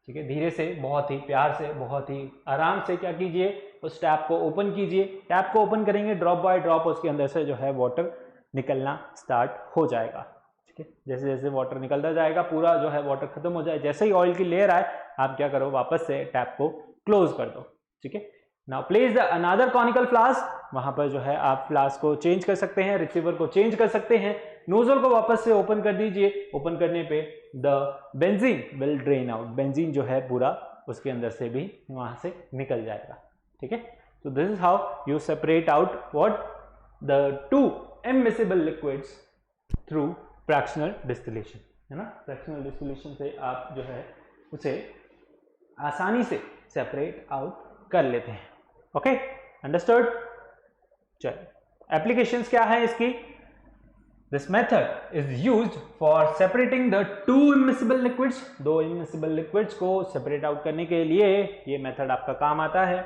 ठीक है। धीरे से, बहुत ही प्यार से, बहुत ही आराम से क्या कीजिए, उस टैप को ओपन कीजिए। टैप को ओपन करेंगे, ड्रॉप बाय ड्रॉप उसके अंदर से जो है वाटर निकलना स्टार्ट हो जाएगा, ठीक है। जैसे जैसे वाटर निकलता जाएगा, पूरा जो है वाटर खत्म हो जाए, जैसे ही ऑयल की लेयर आए, आप क्या करो, वापस से टैप को क्लोज कर दो, ठीक है। Now place the another conical flask, वहां पर जो है आप फ्लास्क को चेंज कर सकते हैं, रिसीवर को चेंज कर सकते हैं। नोजल को वापस से ओपन कर दीजिए। ओपन करने पे the benzene will drain out, benzene जो है पूरा उसके अंदर से भी वहां से निकल जाएगा, ठीक है। तो this is how you separate out what the two immiscible liquids through fractional distillation, है ना। फ्रैक्शनल डिस्टिलेशन से आप जो है उसे आसानी से सेपरेट आउट कर लेते हैं, ओके, अंडरस्टूड। चलिए एप्लीकेशंस क्या है इसकी? This method is used for separating the two immiscible liquids, दो इमिसिबल लिक्विड्स को सेपरेट आउट करने के लिए ये मेथड आपका काम आता है।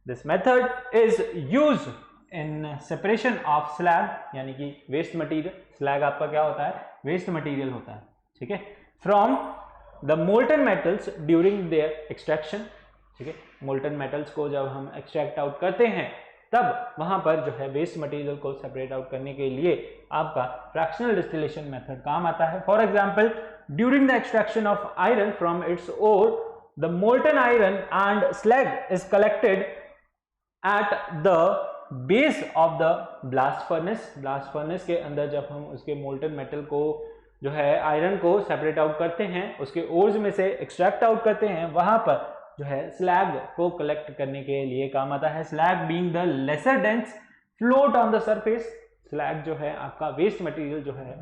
This method is used in separation of slag, यानी कि वेस्ट मटेरियल। स्लैग आपका क्या होता है? वेस्ट मटेरियल होता है, ठीक है, from the molten metals during their extraction, ठीक है। मोल्टन मेटल्स को जब हम एक्सट्रैक्ट आउट करते हैं तब वहां पर जो है वेस्ट मटेरियल को सेपरेट आउट करने के लिए आपका फ्रैक्शनल डिस्टिलेशन मेथड काम आता है। For example, during the extraction of iron from its ore, the molten iron and slag is collected at the base of the blast furnace. Blast furnace के अंदर जब हम उसके मोल्टन मेटल को जो है आयरन को सेपरेट आउट करते हैं, उसके ओर्स में से एक्सट्रैक्ट आउट करते हैं, वहां पर जो है स्लैग को कलेक्ट करने के लिए काम आता है। Slag being the lesser dense float on the surface. Slag जो है आपका वेस्ट मटेरियल जो है,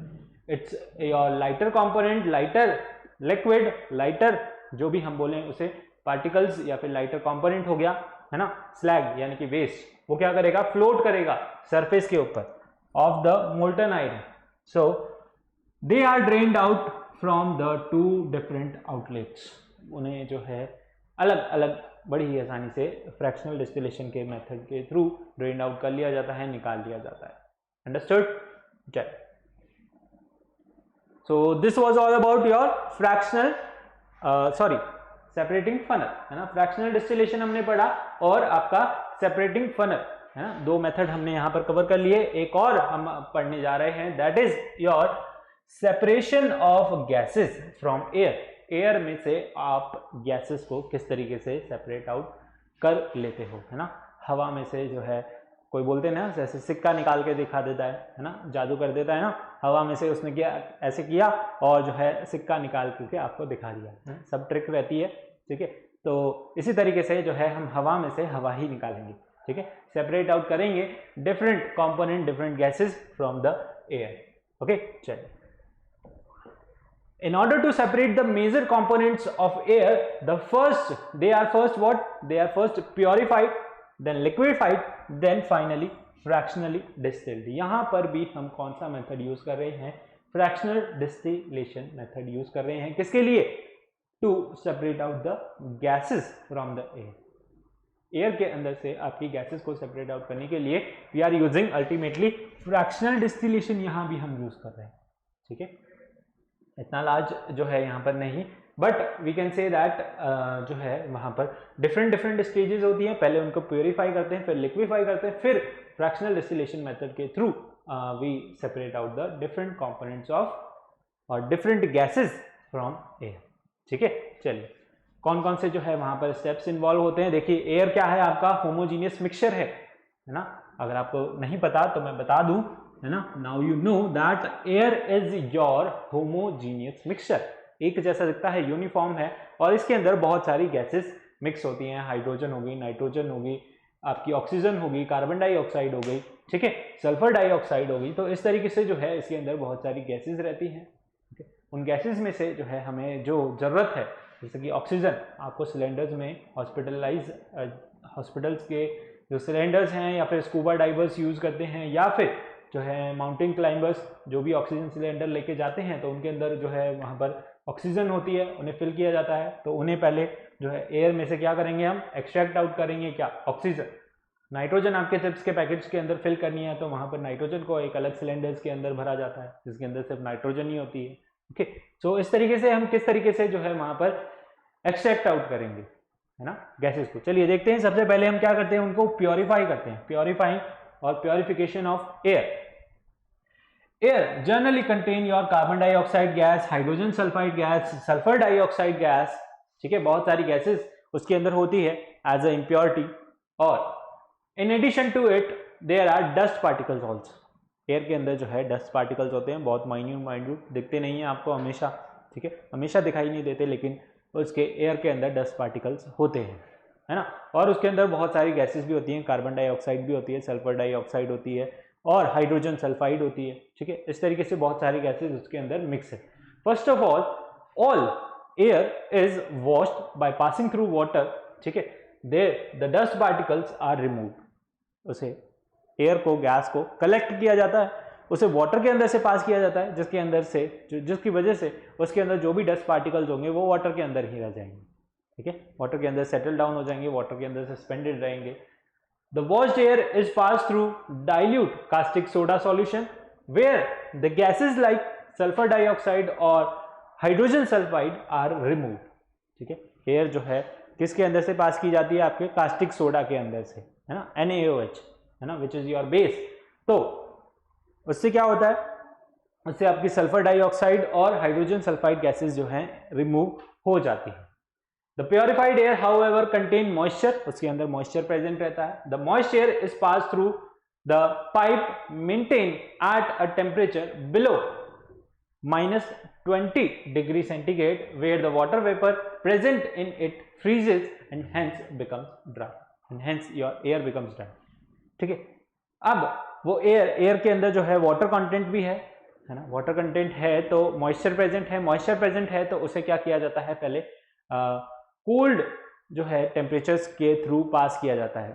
it's your lighter component, lighter liquid, lighter जो भी हम बोलें उसे, पार्टिकल्स या फिर लाइटर कंपोनेंट हो गया, है ना। स्लैग यानी कि वेस्ट, वो क्या करेगा? फ्लोट करेगा सरफेस के ऊपर of the molten iron. So they are drained out from the two different outlets. उन्हें जो है अलग अलग बड़ी ही आसानी से फ्रैक्शनल डिस्टिलेशन के मेथड के थ्रू ड्रेन आउट कर लिया जाता है, निकाल लिया जाता है। अंडरस्टूड? चल, सो this was all about your fractional separating funnel, है ना। फ्रैक्शनल डिस्टिलेशन हमने पढ़ा और आपका सेपरेटिंग फनल, है ना। दो मेथड हमने यहां पर कवर कर लिए। एक और हम पढ़ने जा रहे हैं, that is your separation of gases from air. Air में से आप गैसेस को किस तरीके से सेपरेट आउट कर लेते हो, है ना। हवा में से जो है, कोई बोलते हैं ना जैसे सिक्का निकाल के दिखा देता है ना, जादू कर देता है ना, हवा में से उसने किया, ऐसे किया और जो है सिक्का निकाल करके आपको दिखा दिया, सब ट्रिक रहती है, ठीक है। तो इसी तरीके से जो है हम हवा में से हवा ही निकालेंगे, ठीक है, सेपरेट आउट करेंगे different component, different gases from the air. Okay, चलिए। In order to separate the major components of air, they are first purified, then liquefied, then finally fractionally distilled। यहां पर भी हम कौन सा मेथड यूज कर रहे हैं? फ्रैक्शनल डिस्टिलेशन मेथड यूज कर रहे हैं। किसके लिए? To separate out the gases from the air. Air के अंदर से आपकी गैसेस को सेपरेट आउट करने के लिए we are using ultimately fractional distillation, यहां भी हम यूज कर रहे हैं, ठीक है। इतना लार्ज जो है यहाँ पर नहीं, but we can say that जो है वहाँ पर डिफरेंट स्टेजेस होती हैं। पहले उनको प्योरीफाई करते हैं, फिर लिक्विफाई करते हैं, फिर फ्रैक्शनल डिस्टिलेशन मेथड के through we separate out the different components of और डिफरेंट गैसेस फ्रॉम एयर, ठीक है। चलिए, कौन कौन से जो है वहाँ पर स्टेप्स इन्वॉल्व होते हैं। देखिए, एयर क्या है? आपका होमोजीनियस मिक्सचर है ना। अगर आपको नहीं पता तो मैं बता दूं, है ना। Now you know that air is your homogeneous mixture. एक जैसा दिखता है, यूनिफॉर्म है, और इसके अंदर बहुत सारी गैसेस मिक्स होती हैं। हाइड्रोजन होगी, नाइट्रोजन होगी, आपकी ऑक्सीजन होगी, कार्बन डाइऑक्साइड हो गई, ठीक है, सल्फर डाइऑक्साइड होगी। तो इस तरीके से जो है इसके अंदर बहुत सारी गैसेस रहती हैं, ठीक है। उन गैसेस में से जो है हमें जो जरूरत है, जैसे कि ऑक्सीजन, आपको सिलेंडर्स में हॉस्पिटल्स के जो सिलेंडर्स हैं, या फिर स्कूबा डाइवर्स यूज करते हैं, या फिर जो है माउंटेन क्लाइंबर्स जो भी ऑक्सीजन सिलेंडर लेके जाते हैं, तो उनके अंदर जो है वहाँ पर ऑक्सीजन होती है, उन्हें फिल किया जाता है। तो उन्हें पहले जो है एयर में से क्या करेंगे? हम एक्सट्रैक्ट आउट करेंगे, क्या? ऑक्सीजन। नाइट्रोजन आपके चिप्स के पैकेज के अंदर फिल करनी है, तो वहाँ पर नाइट्रोजन को एक अलग सिलेंडर्स के अंदर भरा जाता है, जिसके अंदर सिर्फ नाइट्रोजन ही होती है, ओके। सो इस तरीके से हम किस तरीके से जो है वहाँ पर एक्सट्रैक्ट आउट करेंगे, है ना, गैसेस को। चलिए देखते हैं। सबसे पहले हम क्या करते हैं? उनको प्योरीफाई करते हैं, प्योरीफाइंग और purification of air. Air generally contain your carbon dioxide gas, hydrogen sulphide gas, sulphur dioxide gas, ठीक है, बहुत सारी गैसेस उसके अंदर होती है एज अ इम्प्योरिटी। और in addition to it there are dust particles also. Air के अंदर जो है डस्ट पार्टिकल्स होते हैं, बहुत माइन्यूट दिखते नहीं है आपको हमेशा, ठीक है, हमेशा दिखाई नहीं देते, लेकिन उसके एयर के अंदर डस्ट पार्टिकल्स होते हैं, है ना। और उसके अंदर बहुत सारी गैसेस भी होती हैं, कार्बन डाइऑक्साइड भी होती है, सल्फर डाइऑक्साइड होती है, और हाइड्रोजन सल्फाइड होती है, ठीक है। इस तरीके से बहुत सारी गैसेस उसके अंदर मिक्स है। First of all air is washed by passing through water, ठीक है। There the dust particles are removed. उसे एयर को, गैस को कलेक्ट किया जाता है, उसे वाटर के अंदर से पास किया जाता है, जिसके अंदर से जिसकी वजह से उसके अंदर जो भी डस्ट पार्टिकल्स होंगे वो वाटर के अंदर ही रह जाएंगे, ठीक है, वाटर के अंदर सेटल डाउन हो जाएंगे, वाटर के अंदर सस्पेंडेड रहेंगे। The washed air is passed through dilute caustic soda solution where the gases like sulfur dioxide और hydrogen sulfide are removed, ठीक है। एयर जो है किसके अंदर से पास की जाती है, आपके कास्टिक सोडा के अंदर से, है ना, NaOH, है ना, विच इज योर बेस। तो उससे क्या होता है, उससे आपकी सल्फर डाइऑक्साइड और हाइड्रोजन सल्फाइड गैसेस जो हैं रिमूव हो जाती है। The purified air however contain moisture, उसके अंदर मॉइस्चर प्रेजेंट रहता है। The moist air is pass through the pipe maintain at a temperature below -20 degree centigrade where the water vapour present in it freezes and hence becomes dry and hence your air becomes dry, ठीक है। अब वो air के अंदर जो है water content भी है ना, वाटर कंटेंट है तो मॉइस्चर प्रेजेंट है, मॉइस्चर प्रेजेंट है तो उसे क्या किया जाता है, पहले कोल्ड जो है टेम्परेचर्स के थ्रू पास किया जाता है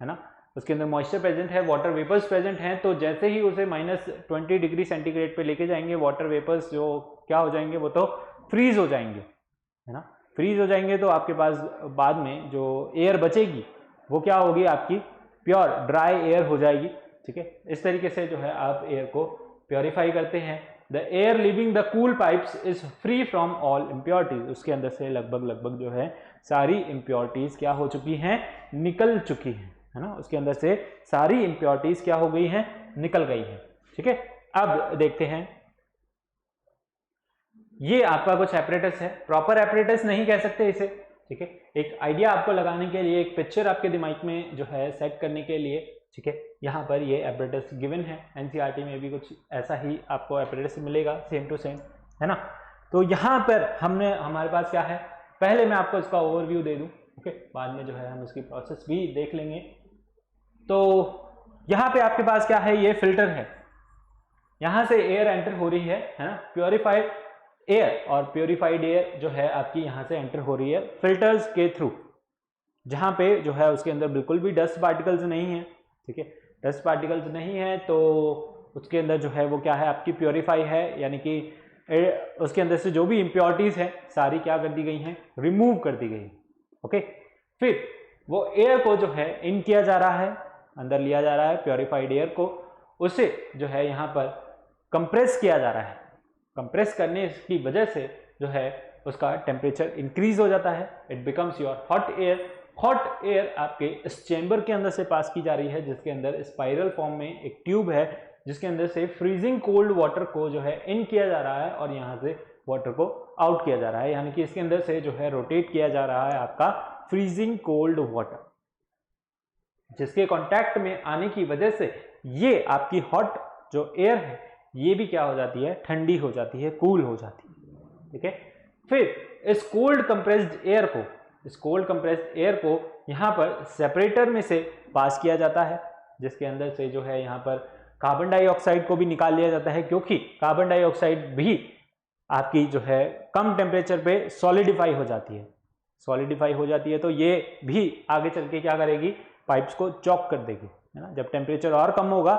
ना, उसके अंदर मॉइस्चर प्रेजेंट है, वाटर वेपर्स प्रेजेंट हैं, तो जैसे ही उसे -20 डिग्री सेंटीग्रेड पे लेके जाएंगे, वाटर वेपर्स जो क्या हो जाएंगे, वो तो फ्रीज हो जाएंगे, है ना, फ्रीज हो जाएंगे। तो आपके पास बाद में जो एयर बचेगी वो क्या होगी, आपकी प्योर ड्राई एयर हो जाएगी, ठीक है। इस तरीके से जो है आप एयर को प्योरीफाई करते हैं। The air living the cool pipes is free from all impurities, उसके अंदर से लगभग जो है सारी इम्प्योरिटीज क्या हो चुकी हैं, निकल चुकी हैं, है ना, उसके अंदर से सारी इम्प्योरिटीज क्या हो गई हैं, निकल गई हैं, ठीक है। अब देखते हैं, ये आपका कुछ एपरेटस है, प्रॉपर एपरेटस नहीं कह सकते इसे, ठीक है, एक आइडिया आपको लगाने के लिए, एक पिक्चर आपके दिमाग में जो है सेट करने के लिए, ठीक है। यहाँ पर ये एपरेटस गिवन है, एनसीईआरटी में भी कुछ ऐसा ही आपको एपरेटस मिलेगा, सेम टू सेम, है ना। तो यहाँ पर हमारे पास क्या है, पहले मैं आपको इसका ओवरव्यू दे दूँ, ओके, बाद में जो है हम इसकी प्रोसेस भी देख लेंगे। तो यहाँ पे आपके पास क्या है, ये फिल्टर है, यहाँ से एयर एंटर हो रही है ना, प्योरीफाइड एयर, और प्योरीफाइड एयर जो है आपकी यहाँ से एंटर हो रही है फिल्टर्स के थ्रू, जहाँ पे जो है उसके अंदर बिल्कुल भी डस्ट पार्टिकल्स नहीं है, ठीक है, डस्ट पार्टिकल्स नहीं है, तो उसके अंदर जो है वो क्या है, आपकी प्योरीफाई है, यानी कि उसके अंदर से जो भी इम्प्योरिटीज है सारी क्या कर दी गई हैं, रिमूव कर दी गई, ओके। फिर वो एयर को जो है इन किया जा रहा है, अंदर लिया जा रहा है प्योरीफाइड एयर को, उसे जो है यहाँ पर कंप्रेस किया जा रहा है, कंप्रेस करने की वजह से जो है उसका टेम्परेचर इंक्रीज हो जाता है, it becomes your hot air. Hot air आपके इस चेंबर के अंदर से पास की जा रही है, जिसके अंदर स्पाइरल फॉर्म में एक ट्यूब है, जिसके अंदर से फ्रीजिंग कोल्ड वाटर को जो है इन किया जा रहा है और यहाँ से वाटर को आउट किया जा रहा है, यानी कि इसके अंदर से जो है रोटेट किया जा रहा है आपका फ्रीजिंग कोल्ड वाटर, जिसके कांटेक्ट में आने की वजह से ये आपकी हॉट जो एयर है ये भी क्या हो जाती है, ठंडी हो जाती है, कूल हो जाती है, ठीक है। फिर इस कोल्ड कंप्रेस्ड एयर को यहाँ पर सेपरेटर में से पास किया जाता है, जिसके अंदर से जो है यहाँ पर कार्बन डाइऑक्साइड को भी निकाल लिया जाता है, क्योंकि कार्बन डाइऑक्साइड भी आपकी जो है कम टेम्परेचर पे सॉलिडिफाई हो जाती है, तो ये भी आगे चल के क्या करेगी, पाइप्स को चॉक कर देगी, है ना। जब टेम्परेचर और कम होगा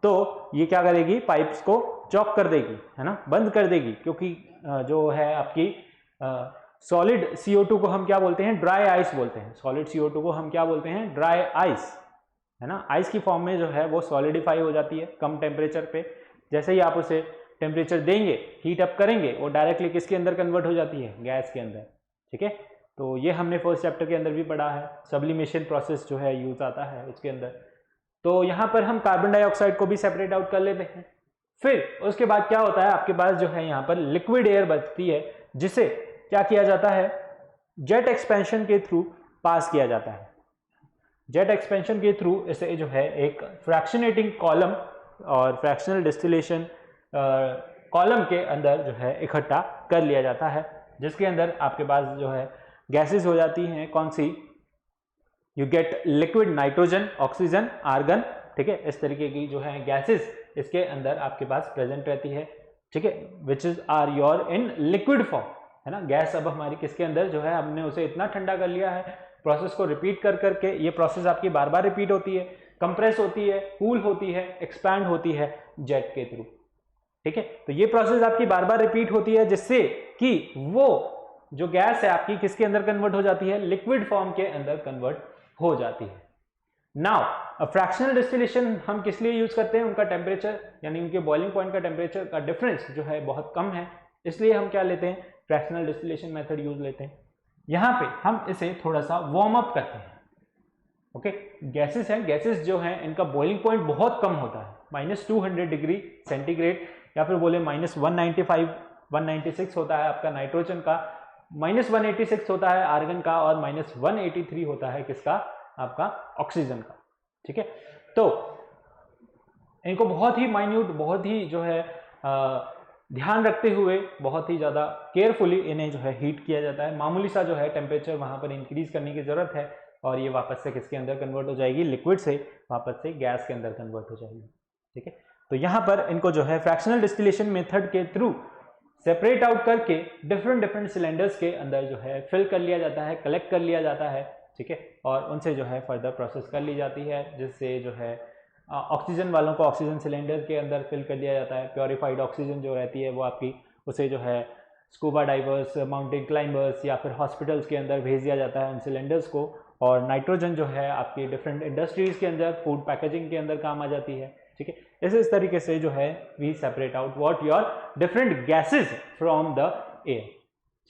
तो ये क्या करेगी, पाइप्स को चॉक कर देगी, है ना, बंद कर देगी, क्योंकि जो है आपकी सॉलिड CO2 को हम क्या बोलते हैं, ड्राई आइस बोलते हैं, सॉलिड CO2 को हम क्या बोलते हैं, ड्राई आइस, है ना। आइस की फॉर्म में जो है वो सॉलिडिफाई हो जाती है कम टेम्परेचर पे, जैसे ही आप उसे टेम्परेचर देंगे, हीट अप करेंगे, वो डायरेक्टली किसके अंदर कन्वर्ट हो जाती है, गैस के अंदर, ठीक है। तो ये हमने फर्स्ट चैप्टर के अंदर भी पढ़ा है, सब्लिमेशन प्रोसेस जो है यूज आता है उसके अंदर। तो यहाँ पर हम कार्बन डाइऑक्साइड को भी सेपरेट आउट कर लेते हैं। फिर उसके बाद क्या होता है, आपके पास जो है यहाँ पर लिक्विड एयर बचती है, जिसे क्या किया जाता है, जेट एक्सपेंशन के थ्रू पास किया जाता है। जेट एक्सपेंशन के थ्रू इसे जो है एक फ्रैक्शनेटिंग कॉलम और फ्रैक्शनल डिस्टिलेशन कॉलम के अंदर जो है इकट्ठा कर लिया जाता है, जिसके अंदर आपके पास जो है गैसेस हो जाती हैं, कौन सी, you get liquid nitrogen, oxygen, argon, ठीक है, इस तरीके की जो है गैसेस इसके अंदर आपके पास प्रेजेंट रहती है, ठीक है, which is are your in liquid form, है ना। गैस अब हमारी किसके अंदर जो है, हमने उसे इतना ठंडा कर लिया है, प्रोसेस को रिपीट कर करके, ये प्रोसेस आपकी बार बार रिपीट होती है, कंप्रेस होती है, कूल होती है, एक्सपैंड होती है जेट के थ्रू। ठीक है, तो ये प्रोसेस आपकी बार बार रिपीट होती है, जिससे कि वो जो गैस है आपकी किसके अंदर कन्वर्ट हो जाती है, लिक्विड फॉर्म के अंदर कन्वर्ट हो जाती है। नाउ फ्रैक्शनल डिस्टिलेशन हम किस लिए यूज करते हैं, उनका टेम्परेचर यानी उनके बॉइलिंग पॉइंट का टेम्परेचर का डिफरेंस जो है बहुत कम है, इसलिए हम क्या लेते हैं, फ्रैक्शनल डिस्टिलेशन मेथड यूज लेते हैं। यहां पे हम इसे थोड़ा सा वार्म अप करते हैं। ओके, गैसेस हैं, गैसेस जो हैं इनका बॉइलिंग पॉइंट बहुत कम होता है, -200 डिग्री सेंटीग्रेड, या फिर बोले -195 196 होता है आपका नाइट्रोजन का, -186 होता है आर्गन का, और -183 होता है किसका, आपका ऑक्सीजन का। ठीक है, तो इनको बहुत ही माइन्यूट, बहुत ही जो है ध्यान रखते हुए, बहुत ही ज्यादा केयरफुली इन्हें जो है हीट किया जाता है। मामूली सा जो है टेम्परेचर वहां पर इंक्रीज करने की जरूरत है, और ये वापस से किसके अंदर कन्वर्ट हो जाएगी, लिक्विड से वापस से गैस के अंदर कन्वर्ट हो जाएगी। ठीक है, तो यहां पर इनको जो है फ्रैक्शनल डिस्टिलेशन मेथड के थ्रू सेपरेट आउट करके डिफरेंट सिलेंडर्स के अंदर जो है फिल कर लिया जाता है, कलेक्ट कर लिया जाता है। ठीक है, और उनसे जो है फर्दर प्रोसेस कर ली जाती है, जिससे जो है ऑक्सीजन वालों को ऑक्सीजन सिलेंडर के अंदर फिल कर दिया जाता है। प्योरीफाइड ऑक्सीजन जो रहती है वो आपकी, उसे जो है स्कूबा डाइवर्स, माउंटेन क्लाइंबर्स या फिर हॉस्पिटल्स के अंदर भेज दिया जाता है उन सिलेंडर्स को। और नाइट्रोजन जो है आपकी डिफरेंट इंडस्ट्रीज के अंदर, फूड पैकेजिंग के अंदर काम आ जाती है। ठीक है, इस तरीके से जो है we separate out what your different gases from the air.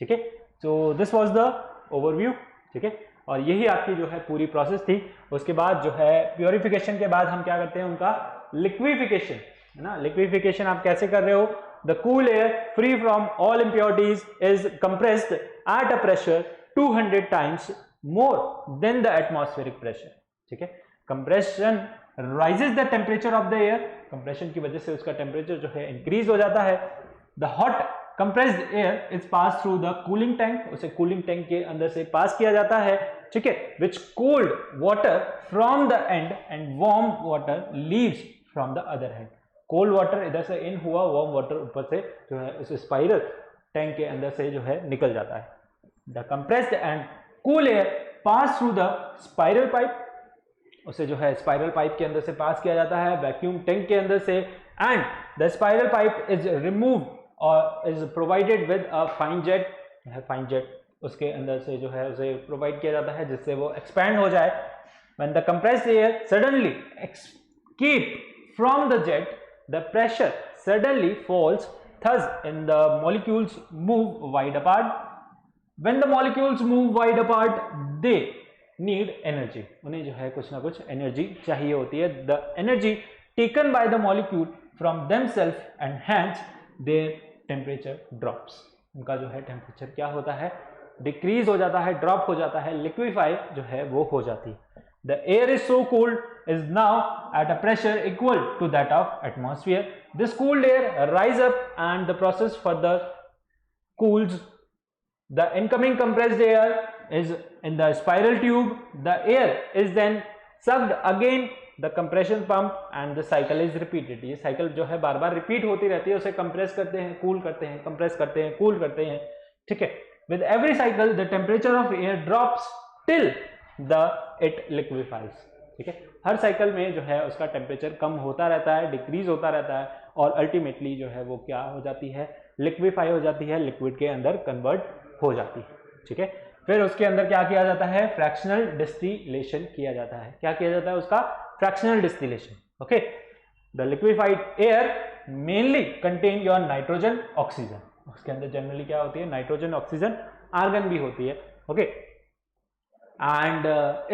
ठीक है, so this was the overview. ठीक है, और यही आपकी जो है पूरी प्रोसेस थी। उसके बाद जो है प्योरिफिकेशन के बाद हम क्या करते हैं, उनका लिक्विफिकेशन, है ना। लिक्विफिकेशन आप कैसे कर रहे हो, the cool air free from all impurities is compressed at a pressure 200 times more than the atmospheric pressure. ठीक है, compression rises the temperature of the air, compression की वजह से उसका टेम्परेचर जो है इंक्रीज हो जाता है। The hot compressed air is pass through the cooling tank, उसे कूलिंग टैंक के अंदर से पास किया जाता है। ठीक है, which cold water from the end and warm water leaves from the other hand. Cold water इधर से इन हुआ, वार्म वाटर ऊपर से जो है उस स्पाइरल टैंक के अंदर से जो है निकल जाता है। The compressed and cool air pass through the spiral pipe, उसे जो है स्पाइरल पाइप के अंदर से पास किया जाता है वैक्यूम टैंक के अंदर से, and the spiral pipe is remove और is provided with a fine jet, fine jet उसके अंदर से जो है उसे प्रोवाइड किया जाता है, जिससे वो एक्सपैंड हो जाए। When the compressed air suddenly escape from the jet, the pressure suddenly falls, thus in the molecules move wide apart. When the molecules move wide apart, they need energy. उन्हें जो है कुछ ना कुछ एनर्जी चाहिए होती है। The energy taken by the molecule from themselves and hence their temperature drops. उनका जो है टेम्परेचर क्या होता है, डिक्रीज हो जाता है, ड्रॉप हो जाता है, लिक्विफाई जो है वो हो जाती है। The air is so cooled is now at a pressure equal to that of atmosphere. This cooled air rise up and the process further cools. The incoming compressed air is in the spiral tube. The air is then sucked again the compression pump and the cycle is repeated. ये cycle जो है बार बार repeat होती रहती है, उसे compress करते हैं, cool करते हैं, कंप्रेस करते हैं, कूल करते हैं। ठीक है, with every cycle the temperature of air drops till the it liquefies. ठीक है, हर साइकिल में जो है उसका टेम्परेचर कम होता रहता है, डिक्रीज होता रहता है, और अल्टीमेटली जो है वो क्या हो जाती है, लिक्विफाई हो जाती है, लिक्विड के अंदर कन्वर्ट हो जाती है। ठीक है, फिर उसके अंदर क्या किया जाता है, फ्रैक्शनल डिस्टिलेशन किया जाता है। क्या किया जाता है उसका, fractional distillation. Okay, the liquefied air mainly contain your nitrogen, oxygen. उसके अंदर जनरली क्या होती है, नाइट्रोजन, ऑक्सीजन, आर्गन भी होती है। Okay, and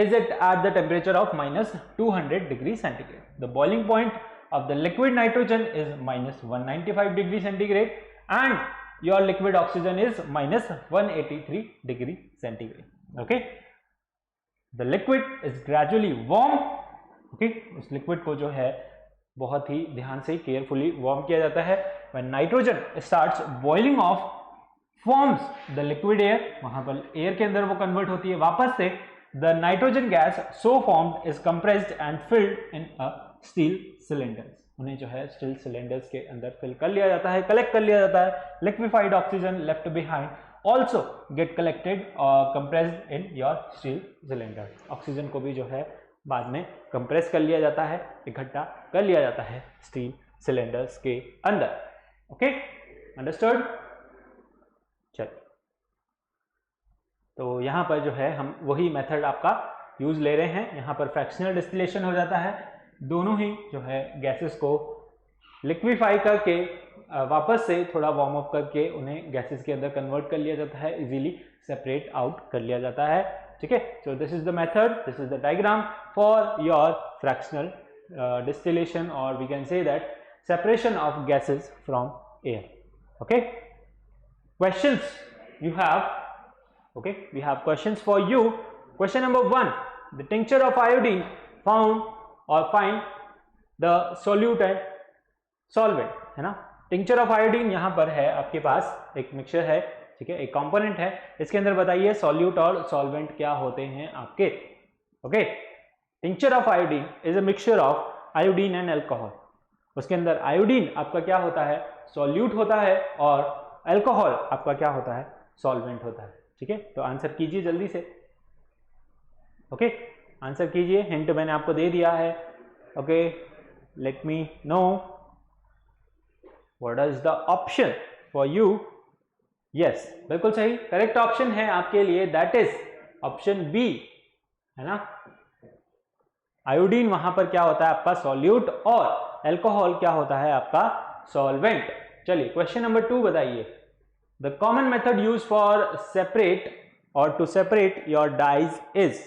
is it at the temperature of -200 degrees centigrade. The boiling point of the liquid nitrogen is -195 degree centigrade and your liquid oxygen is -183 degree centigrade. Okay, the liquid is gradually warm. Okay, उस liquid को जो है बहुत ही ध्यान से carefully warm किया जाता है। when nitrogen starts boiling off forms the liquid air, वहां पर एयर के अंदर वो कन्वर्ट होती है वापस से। the nitrogen gas so formed is compressed and filled in a steel cylinders. उन्हें जो है स्टील सिलेंडर्स के अंदर फिल कर लिया जाता है, कलेक्ट कर लिया जाता है। liquefied oxygen left behind also get collected or compressed in your steel cylinder. Oxygen को भी जो है बाद में कंप्रेस कर लिया जाता है, इकट्ठा कर लिया जाता है स्टील सिलेंडर्स के अंदर। Okay, understood. चलिए, तो यहाँ पर जो है हम वही मेथड आपका यूज ले रहे हैं। यहाँ पर फ्रैक्शनल डिस्टिलेशन हो जाता है, दोनों ही जो है गैसेस को लिक्विफाई करके वापस से थोड़ा वार्म अप करके उन्हें गैसेस के अंदर कन्वर्ट कर लिया जाता है, इजीली सेपरेट आउट कर लिया जाता है। ठीक है, so this is the method, this is the diagram for your fractional distillation, or we can say that separation of gases from air. Okay, questions you have? Okay, we have questions for you. Question number 1, the tincture of iodine found or find the solute and solvent, है ना। tincture of iodine यहाँ पर है आपके पास एक mixture है, ठीक है, एक कंपोनेंट है, इसके अंदर बताइए सॉल्यूट और सॉल्वेंट क्या होते हैं आपके। Okay, tincture of iodine is a mixture of iodine and alcohol. उसके अंदर आयोडीन आपका क्या होता है, सॉल्यूट होता है, और अल्कोहल आपका क्या होता है, सॉल्वेंट होता है। ठीक है, तो आंसर कीजिए जल्दी से। ओके, आंसर कीजिए, हिंट मैंने आपको दे दिया है। Okay, let me know what is the option for you. Yes, बिल्कुल सही, करेक्ट ऑप्शन है आपके लिए, दैट इज ऑप्शन बी, है ना। आयोडीन वहां पर क्या होता है आपका सॉल्यूट, और अल्कोहल क्या होता है आपका सॉल्वेंट। चलिए, क्वेश्चन नंबर 2 बताइए। The common method use for separate और to separate your dyes is.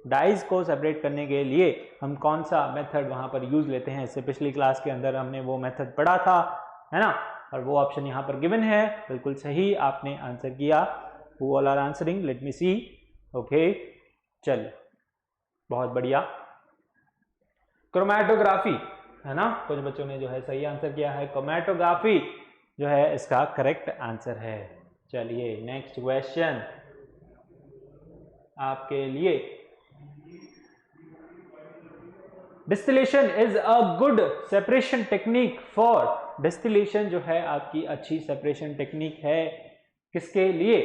Dyes को सेपरेट करने के लिए हम कौन सा मेथड वहां पर यूज लेते हैं, इससे पिछली क्लास के अंदर हमने वो मेथड पढ़ा था, है ना, और वो ऑप्शन यहाँ पर गिवन है। बिल्कुल सही आपने आंसर किया। Who all are answering, let me see. Okay, चलिए, बहुत बढ़िया। क्रोमैटोग्राफी, है ना, कुछ बच्चों ने जो है सही आंसर किया है, क्रोमैटोग्राफी जो है इसका करेक्ट आंसर है। चलिए, नेक्स्ट क्वेश्चन आपके लिए। Distillation is a good separation technique for. Distillation जो है आपकी अच्छी सेपरेशन टेक्निक है किसके लिए,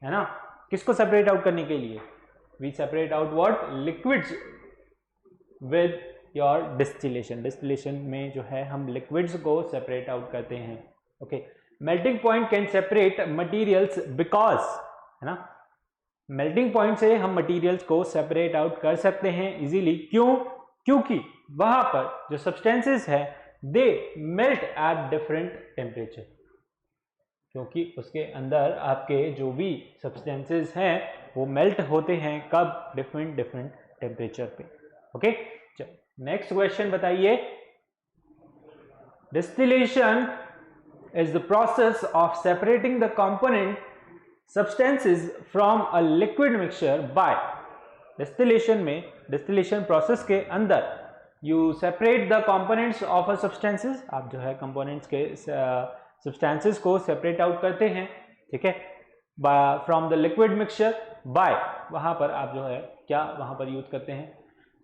है ना, किसको सेपरेट आउट करने के लिए। We separate out what, liquids with your distillation. Distillation में जो है हम लिक्विड्स को सेपरेट आउट करते हैं। Okay, melting point can separate materials because, है ना, मेल्टिंग पॉइंट से हम मटीरियल्स को सेपरेट आउट कर सकते हैं इजीली। क्यों, क्योंकि वहां पर जो सब्सटेंसेस है दे मेल्ट एट डिफरेंट टेम्परेचर, क्योंकि उसके अंदर आपके जो भी सब्सटेंसेस हैं वो मेल्ट होते हैं कब, डिफरेंट डिफरेंट टेम्परेचर पे। ओके, चलो नेक्स्ट क्वेश्चन बताइए। Distillation is the process of separating the component substances from a liquid mixture by। distillation में, distillation process के अंदर you separate the components of a substances, आप जो है components के substances को separate out करते हैं, ठीक है, from the liquid mixture by, वहाँ पर आप जो है क्या वहाँ पर यूज करते हैं,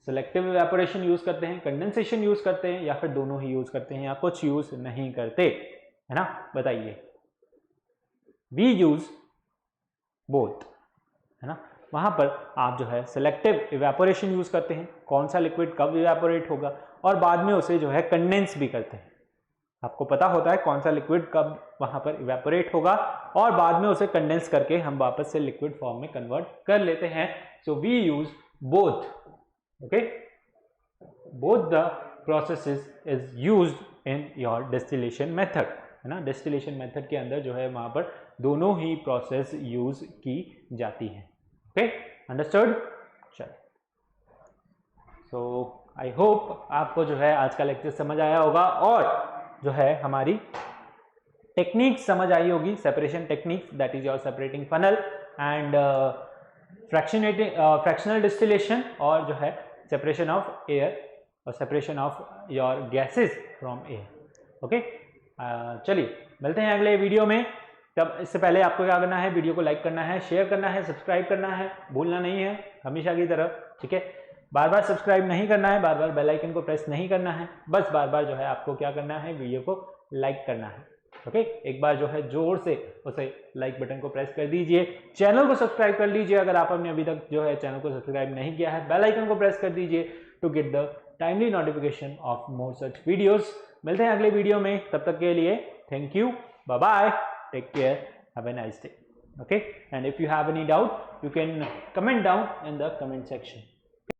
सेलेक्टिव इवेपोरेशन यूज करते हैं, कंडेंसेशन यूज करते हैं, या फिर दोनों ही यूज करते हैं, या कुछ यूज नहीं करते, है ना, बताइए। वी यूज बोथ, है ना, वहां पर आप जो है सेलेक्टिव इवेपोरेशन यूज करते हैं, कौन सा लिक्विड कब इवेपोरेट होगा, और बाद में उसे जो है कंडेंस भी करते हैं। आपको पता होता है कौन सा लिक्विड कब वहां पर इवेपोरेट होगा, और बाद में उसे कंडेंस करके हम वापस से लिक्विड फॉर्म में कन्वर्ट कर लेते हैं। So we use both. Okay, both the processes is used in your distillation method, है ना। डिस्टिलेशन मेथड के अंदर जो है वहां पर दोनों ही प्रोसेस यूज की जाती है। Okay, understood. चलो, सो आई होप आपको जो है आज का लेक्चर समझ आया होगा, और जो है हमारी टेक्निक समझ आई होगी, separation technique, that is your separating funnel and fractional distillation, और जो है सेपरेशन ऑफ एयर और separation of your gases from air. Okay, चलिए मिलते हैं अगले वीडियो में। तब इससे पहले आपको क्या करना है, वीडियो को लाइक करना है, शेयर करना है, सब्सक्राइब करना है, भूलना नहीं है हमेशा की तरह, ठीक है। बार बार सब्सक्राइब नहीं करना है, बार बार बेल आइकन को प्रेस नहीं करना है, बस बार बार जो है आपको क्या करना है, वीडियो को लाइक करना है। ओके एक बार जो है जोर से उसे लाइक बटन को प्रेस कर दीजिए, चैनल को सब्सक्राइब कर लीजिए अगर आपने अभी तक जो है चैनल को सब्सक्राइब नहीं किया है, बेल आइकन को प्रेस कर दीजिए to get the timely notification of more such videos. मिलते हैं अगले वीडियो में, तब तक के लिए thank you, bye bye, take care, have a nice day. Okay, and if you have any doubt you can comment down in the comment section.